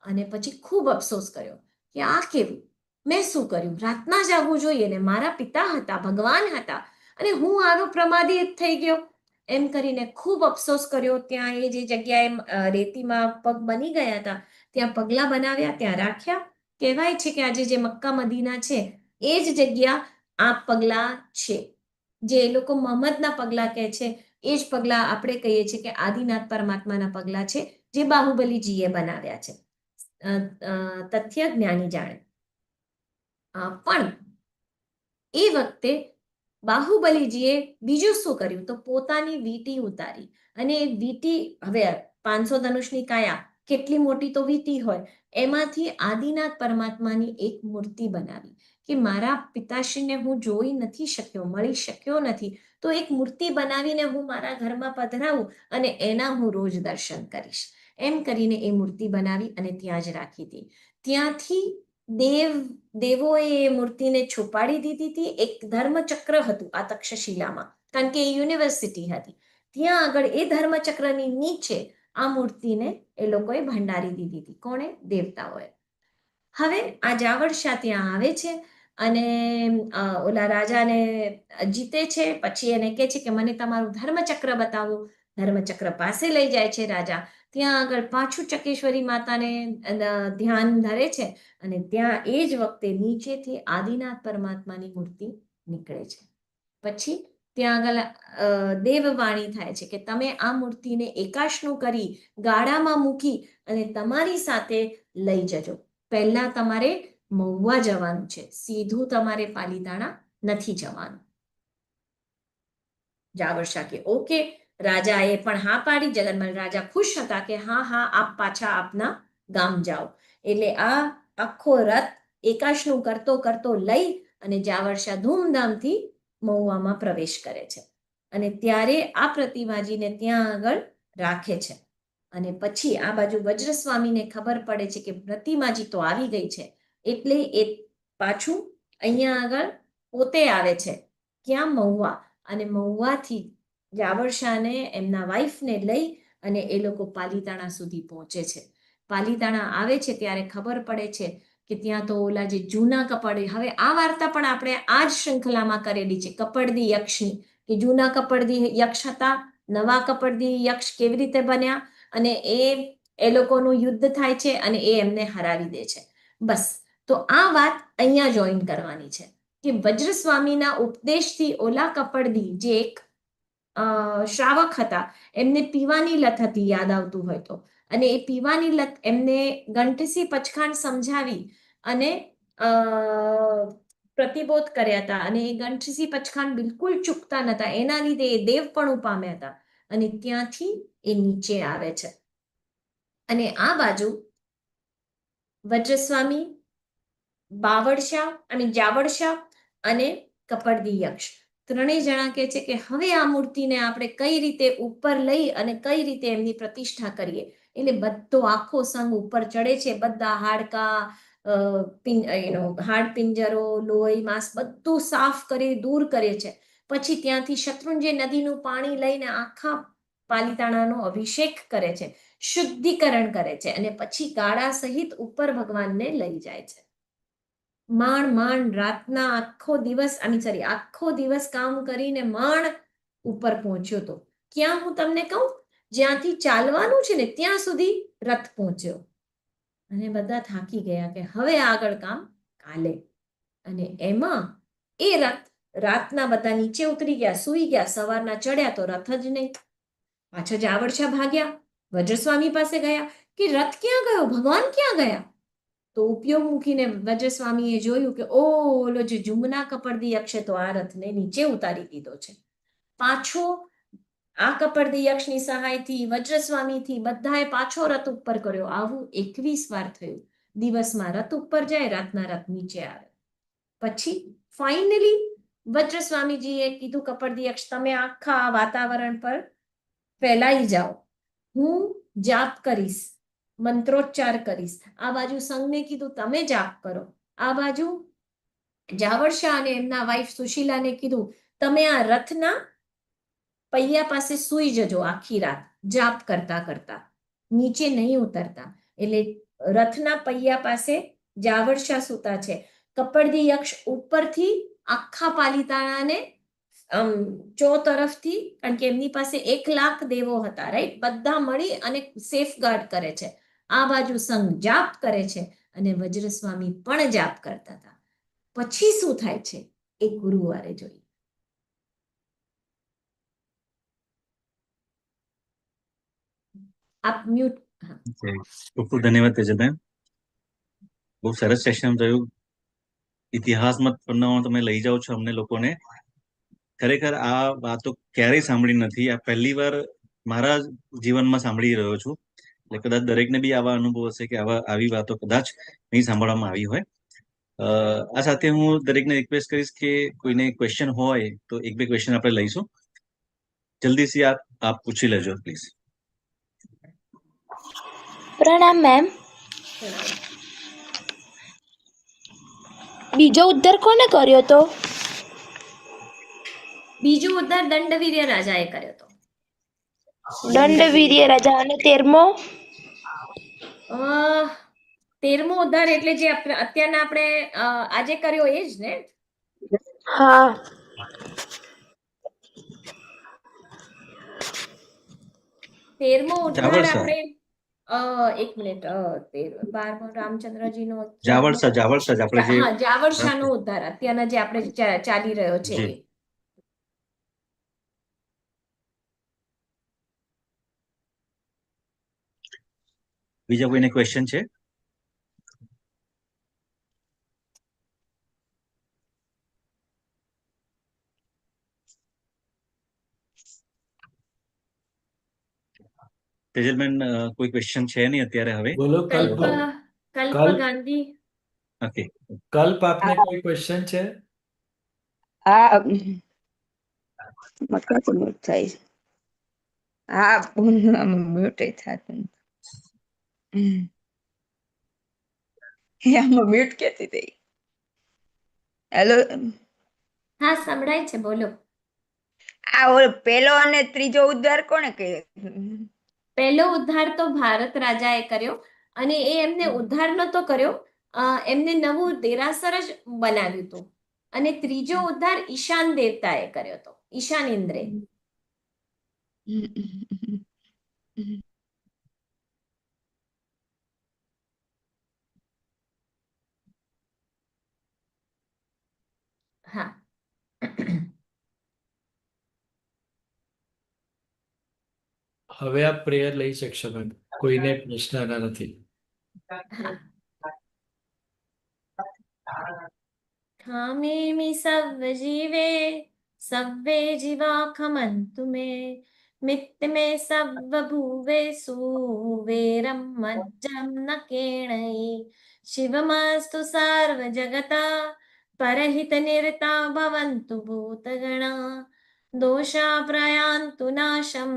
Speaker 2: અને પછી ખૂબ અફસોસ કર્યો કે આ કેવું, મેં શું કર્યું, રાતના જ આવવું જોઈએ ને, મારા પિતા હતા, ભગવાન હતા, અને હું આનો પ્રમાદી થઈ ગયો, એમ કરીને ખૂબ અફસોસ કર્યો. ત્યાં એ જે જગ્યાએ રેતીમાં પગ બની ગયા હતા ત્યાં પગલા બનાવ્યા, ત્યાં રાખ્યા. કહેવાય છે કે આજે જે મક્કા મદીના છે એ જ જગ્યા આ પગલા છે, જે એ લોકો મોહમ્મદના પગલા કહે છે એ જ પગલા આપણે કહીએ છીએ કે આદિનાથ પરમાત્માના પગલા છે, જે બાહુબલીજીએ બનાવ્યા છે. તથ્ય જ્ઞાની જાણે. પણ એ વખતે બાહુબલીજીએ બીજું શું કર્યું, તો પોતાની વીંટી ઉતારી અને એ વીંટી, હવે 500 ધનુષની કાયા, કેટલી મોટી તો વીંટી હોય, એમાંથી આદિનાથ પરમાત્માની એક મૂર્તિ બનાવી કે મારા પિતાશ્રીને હું જોઈ નથી શક્યો, મળી શક્યો નથી, તો એક મૂર્તિ બનાવીને હું મારા ઘરમાં પધરાવું અને એના હું રોજ દર્શન કરીશ, એમ કરીને એ મૂર્તિ બનાવી અને ત્યાં જ રાખી હતી. ત્યાંથી દેવોએ એ મૂર્તિને છુપાડી દીધી હતી. એક ધર્મચક્ર હતું આ તક્ષશિલામાં, કારણ કે એ યુનિવર્સિટી હતી. ત્યાં આગળ એ ધર્મચક્રની નીચે આ મૂર્તિને એ લોકોએ ભંડારી દીધી હતી. કોણે? દેવતાઓએ. હવે આ જાવળશા ત્યાં આવે છે અને ઓલા રાજાને જીતે છે. પછી એને કહે છે કે મને તમારું ધર્મચક્ર બતાવો. ધર્મચક્ર પાસે લઈ જાય છે રાજા. ત્યાં આગળ પાછું ચકેશ્વરી માતાને ધ્યાન ધરે છે અને ત્યાં એ જ વખતે નીચેથી આદિનાથ પરમાત્માની મૂર્તિ નીકળે છે. પછી ત્યાં આગળ દેવવાણી થાય છે કે તમે આ મૂર્તિને એકાશનું કરી ગાડામાં મૂકી અને તમારી સાથે લઈ જજો. પહેલા તમારે મહુવા જવાનું છે, સીધું તમારે પાલીતાણા નથી જવાનું. જાવળશા કે ઓકે. રાજાએ પણ હા પાડી. જગન્મલ રાજા ખુશ હતા કે હા હા, આપ પાછા આપના ગામ જાઓ. એટલે આ આખો રથ એકાશનું કરતો કરતો લઈ અને જાવળશા ધૂમધામથી મહુવામાં પ્રવેશ કરે છે અને ત્યારે આ પ્રતિમાજીને ત્યાં આગળ રાખે છે. અને પછી આ બાજુ વજ્રસ્વામીને ખબર પડે છે કે પ્રતિમાજી તો આવી ગઈ છે, એટલે એ પાછું અહીંયા આગળ પોતે આવે છે. ક્યાં? મહુવા. અને મહુવાથી જાવળશાને એમના વાઈફને લઈ અને એ લોકો પાલીતાણા સુધી પહોંચે છે. પાલીતાણા આવે છે ત્યારે ખબર પડે છે કે ત્યાં તો ઓલા જે જૂના કપડદી, હવે આ વાર્તા પણ આપણે આ જ શૃંખલામાં કરેલી છે, કપડદી યક્ષની, કે જૂના કપડદી યક્ષ હતા, નવા કપડદી યક્ષ કેવી રીતે બન્યા અને એ લોકોનું યુદ્ધ થાય છે અને એ એમને હરાવી દે છે. બસ, તો આ વાત અહીંયા જોઈન કરવાની છે કે વજ્રસ્વામીના ઉપદેશથી ઓલા કપડદી જે એક શ્રાવક હતા, એમને પીવાની લત હતી, યાદ આવતું હોય તો, અને એ પીવાની લત એમને ગંટસી પચખાણ સમજાવી અને પ્રતિબોધ કર્યા હતા અને એ ગંટસી પચખાણ બિલકુલ ચૂકતા નતા. એના લીધે એ દેવપણું પામ્યા હતા અને ત્યાંથી એ નીચે આવે છે. અને આ બાજુ વજ્રસ્વામી, બાવળશા અને જાવળશા અને કપડદી યક્ષ ત્રણેય જણા કહે છે કે હવે આ મૂર્તિને આપણે કઈ રીતે ઉપર લઈ અને કઈ રીતે એમની પ્રતિષ્ઠા કરીએ. એટલે બધો આખો સંઘ ઉપર ચડે છે. બધા હાડકા, હાડપિંજરો, લોહી, માંસ બધું સાફ કરી દૂર કરે છે. પછી ત્યાંથી શત્રુંજય નદીનું પાણી લઈને આખા પાલીતાણાનો અભિષેક કરે છે, શુદ્ધિકરણ કરે છે અને પછી ગાડા સહિત ઉપર ભગવાનને લઈ જાય છે. માંડ રાતના આખો દિવસ કામ કરીને માંડ ઉપર પહોંચ્યો તો. ક્યાં? હું તમને કહું, જ્યાંથી ચાલવાનું છે ને ત્યાં સુધી રથ પહોંચ્યો અને બધા થાકી ગયા કે હવે આગળ કામ કાલે. અને એમાં એ રથ, રાતના બધા નીચે ઉતરી ગયા, સૂઈ ગયા, સવારના ચડ્યા તો રથ જ નહીં. પાછા જાવળશા ભાગ્યા, વજ્રસ્વામી પાસે ગયા કે રથ ક્યાં ગયો, ભગવાન ક્યાં ગયા? તો ઉપયોગ મૂકીને વજ્રસ્વામીએ જોયું કે ઓલો જે જુમના કપડદી યક્ષે તો આ રથને નીચે ઉતારી દીધો છે. પાછો આ કપડદી યક્ષની સહાયથી, વજ્રસ્વામીથી બધાએ પાછો રથ ઉપર કર્યો. આવું 21 વાર થયું. દિવસમાં રથ ઉપર જાય, રાતના રથ નીચે આવે. પછી ફાઇનલી વજ્ર સ્વામીજીએ કીધું કપરદીયક્ષ તમે આખા વાતાવરણ પર ફેલાઈ જાઓ, હું જાપ કરીશ, મંત્રોચ્ચાર કરીશ. આ બાજુ સંઘને કીધું તમે જાપ કરો, આ બાજુ જાવળશા અને એમના વાઇફ સુશીલાને કીધું તમે આ રથના પૈયા પાસે સૂઈ જજો આખી રાત જાપ કરતા કરતા, નીચે નહીં ઉતરતા. એટલે રથના પૈયા પાસે જાવળશા સૂતા છે. કપરદી યક્ષ ઉપરથી આખા પાલિતાણાને ચો તરફથી, કારણ કે એમની પાસે 1,00,000 દેવો હતા, રાઈટ, બધા મળી અને સેફગાર્ડ કરે છે. આ બાજુ સંઘ જાપ કરે છે અને વજ્રસ્વામી પણ જાપ કરતા હતા. પછી શું થાય છે એ ગુરુવારે જોઈએ. આપ મ્યુટ.
Speaker 1: ખૂબ ખૂબ ધન્યવાદ તેજલબેન. બહુ સરસ સેશન થયું. ઇતિહાસમાં પન્નાઓ તમે લઈ જાઓ છો અમને લોકોને. ખરેખર આ વાતો ક્યારેય સાંભળી નથી. આ પહેલી વાર મારા જીવનમાં સાંભળી રહ્યો છું. એટલે કદાચ દરેકને બી આવા અનુભવ હશે કે આવી વાતો કદાચ નહીં સાંભળવામાં આવી હોય. આ સાથે હું દરેકને રિક્વેસ્ટ કરીશ કે કોઈને ક્વેશ્ચન હોય તો 1-2 ક્વેશ્ચન આપણે લઈશું. જલ્દીથી આપ પૂછી લેજો પ્લીઝ.
Speaker 3: પ્રણામ મેમ. બીજો ઉદ્ધાર કોને કર્યો તો?
Speaker 2: બીજો ઉદ્ધાર દંડવીર્ય રાજાએ કર્યો હતો.
Speaker 3: દંડવીર્ય રાજા. અને 13મો?
Speaker 2: 13મો ઉદ્ધાર એટલે જે અત્યારના આપણે આજે કર્યો એ જ ને?
Speaker 3: હા.
Speaker 2: 13મો ઉદ્ધાર
Speaker 1: જાવળશા.
Speaker 2: આપણે એક મિનિટ 12મો રામચંદ્રજીનો
Speaker 1: જાવળશા જ આપણે જે
Speaker 2: હા, જાવળશાનો ઉદ્ધાર અત્યારના જે આપણે ચાલી રહ્યો છે
Speaker 1: જી.
Speaker 2: એ.
Speaker 1: બીજા કોઈને ક્વેશ્ચન છે? તેજલબેન કોઈ ક્વેશ્ચન છે નહીં અત્યારે હવે.
Speaker 4: બોલો
Speaker 2: કલ્પ
Speaker 4: કલ્પ.
Speaker 2: કલ્પ ગાંધી.
Speaker 1: ઓકે.
Speaker 4: કલ્પ આપને કોઈ ક્વેશ્ચન છે?
Speaker 5: હા મકા તો મ્યુટ થાય છે. હા મ્યુટ થતું આમાં મ્યુટ કેતી હતી. હેલો,
Speaker 2: હા સંભળાય છે, બોલો.
Speaker 5: આ ઓલો પેલો અને ત્રીજો ઉદ્ધાર કોણે કર્યો?
Speaker 2: પહેલો ઉદ્ધાર તો ભારત રાજાએ કર્યો અને એ એમને ઉદ્ધાર નતો કર્યો, એમને નવું દેરાસર જ બનાવ્યું હતું. અને ત્રીજો ઉદ્ધાર ઈશાન દેવતાએ કર્યો હતો, ઈશાન ઇન્દ્રે. હા.
Speaker 4: હવે આપ પ્રેયર લઈ શકશો મેમ. કોઈને પ્રશ્ન નથી.
Speaker 2: ખામેમિ સવ્વ જીવે સવ્વે જીવા ખમંતુ મે મિત્તમે સવ્વ ભૂવેષુ વેરમ મજ્જમ ન કેણયી શિવમસ્તુ સર્વ જગતા પરહિત નિરતા ભવન્તુ ભૂતગણા દોષા પ્રયાન્તુ નાશમ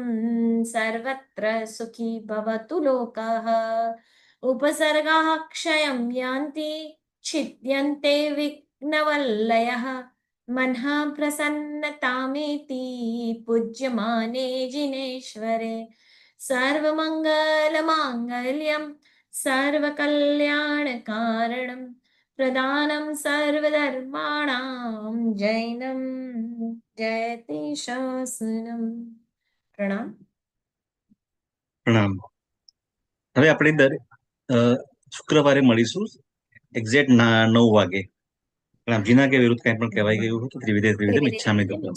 Speaker 2: સર્વત્ર સુખી ભવતુ લોકઃ ઉપસર્ગાઃ ક્ષયં યાન્તિ छिद्यन्ते विघ्नवल्लयः मनः प्रसन्नतामेति पूज्यमाने जिनेश्वरे सर्वमङ्गलमाङ्गल्यं सर्वकल्याणकारणं प्रदानं सर्वधर्माणां जैनं जयति शासनम्. પ્રણામ.
Speaker 1: પ્રણામ. હવે આપણે શુક્રવારે મળીશું એક્ઝેક્ટ 9 વાગે. પ્રણામ. જીના કે વિરુદ્ધ કંઈ પણ કહેવાય ગયું હોય તો ત્રિવિધે મિચ્છામિ દુક્કડમ.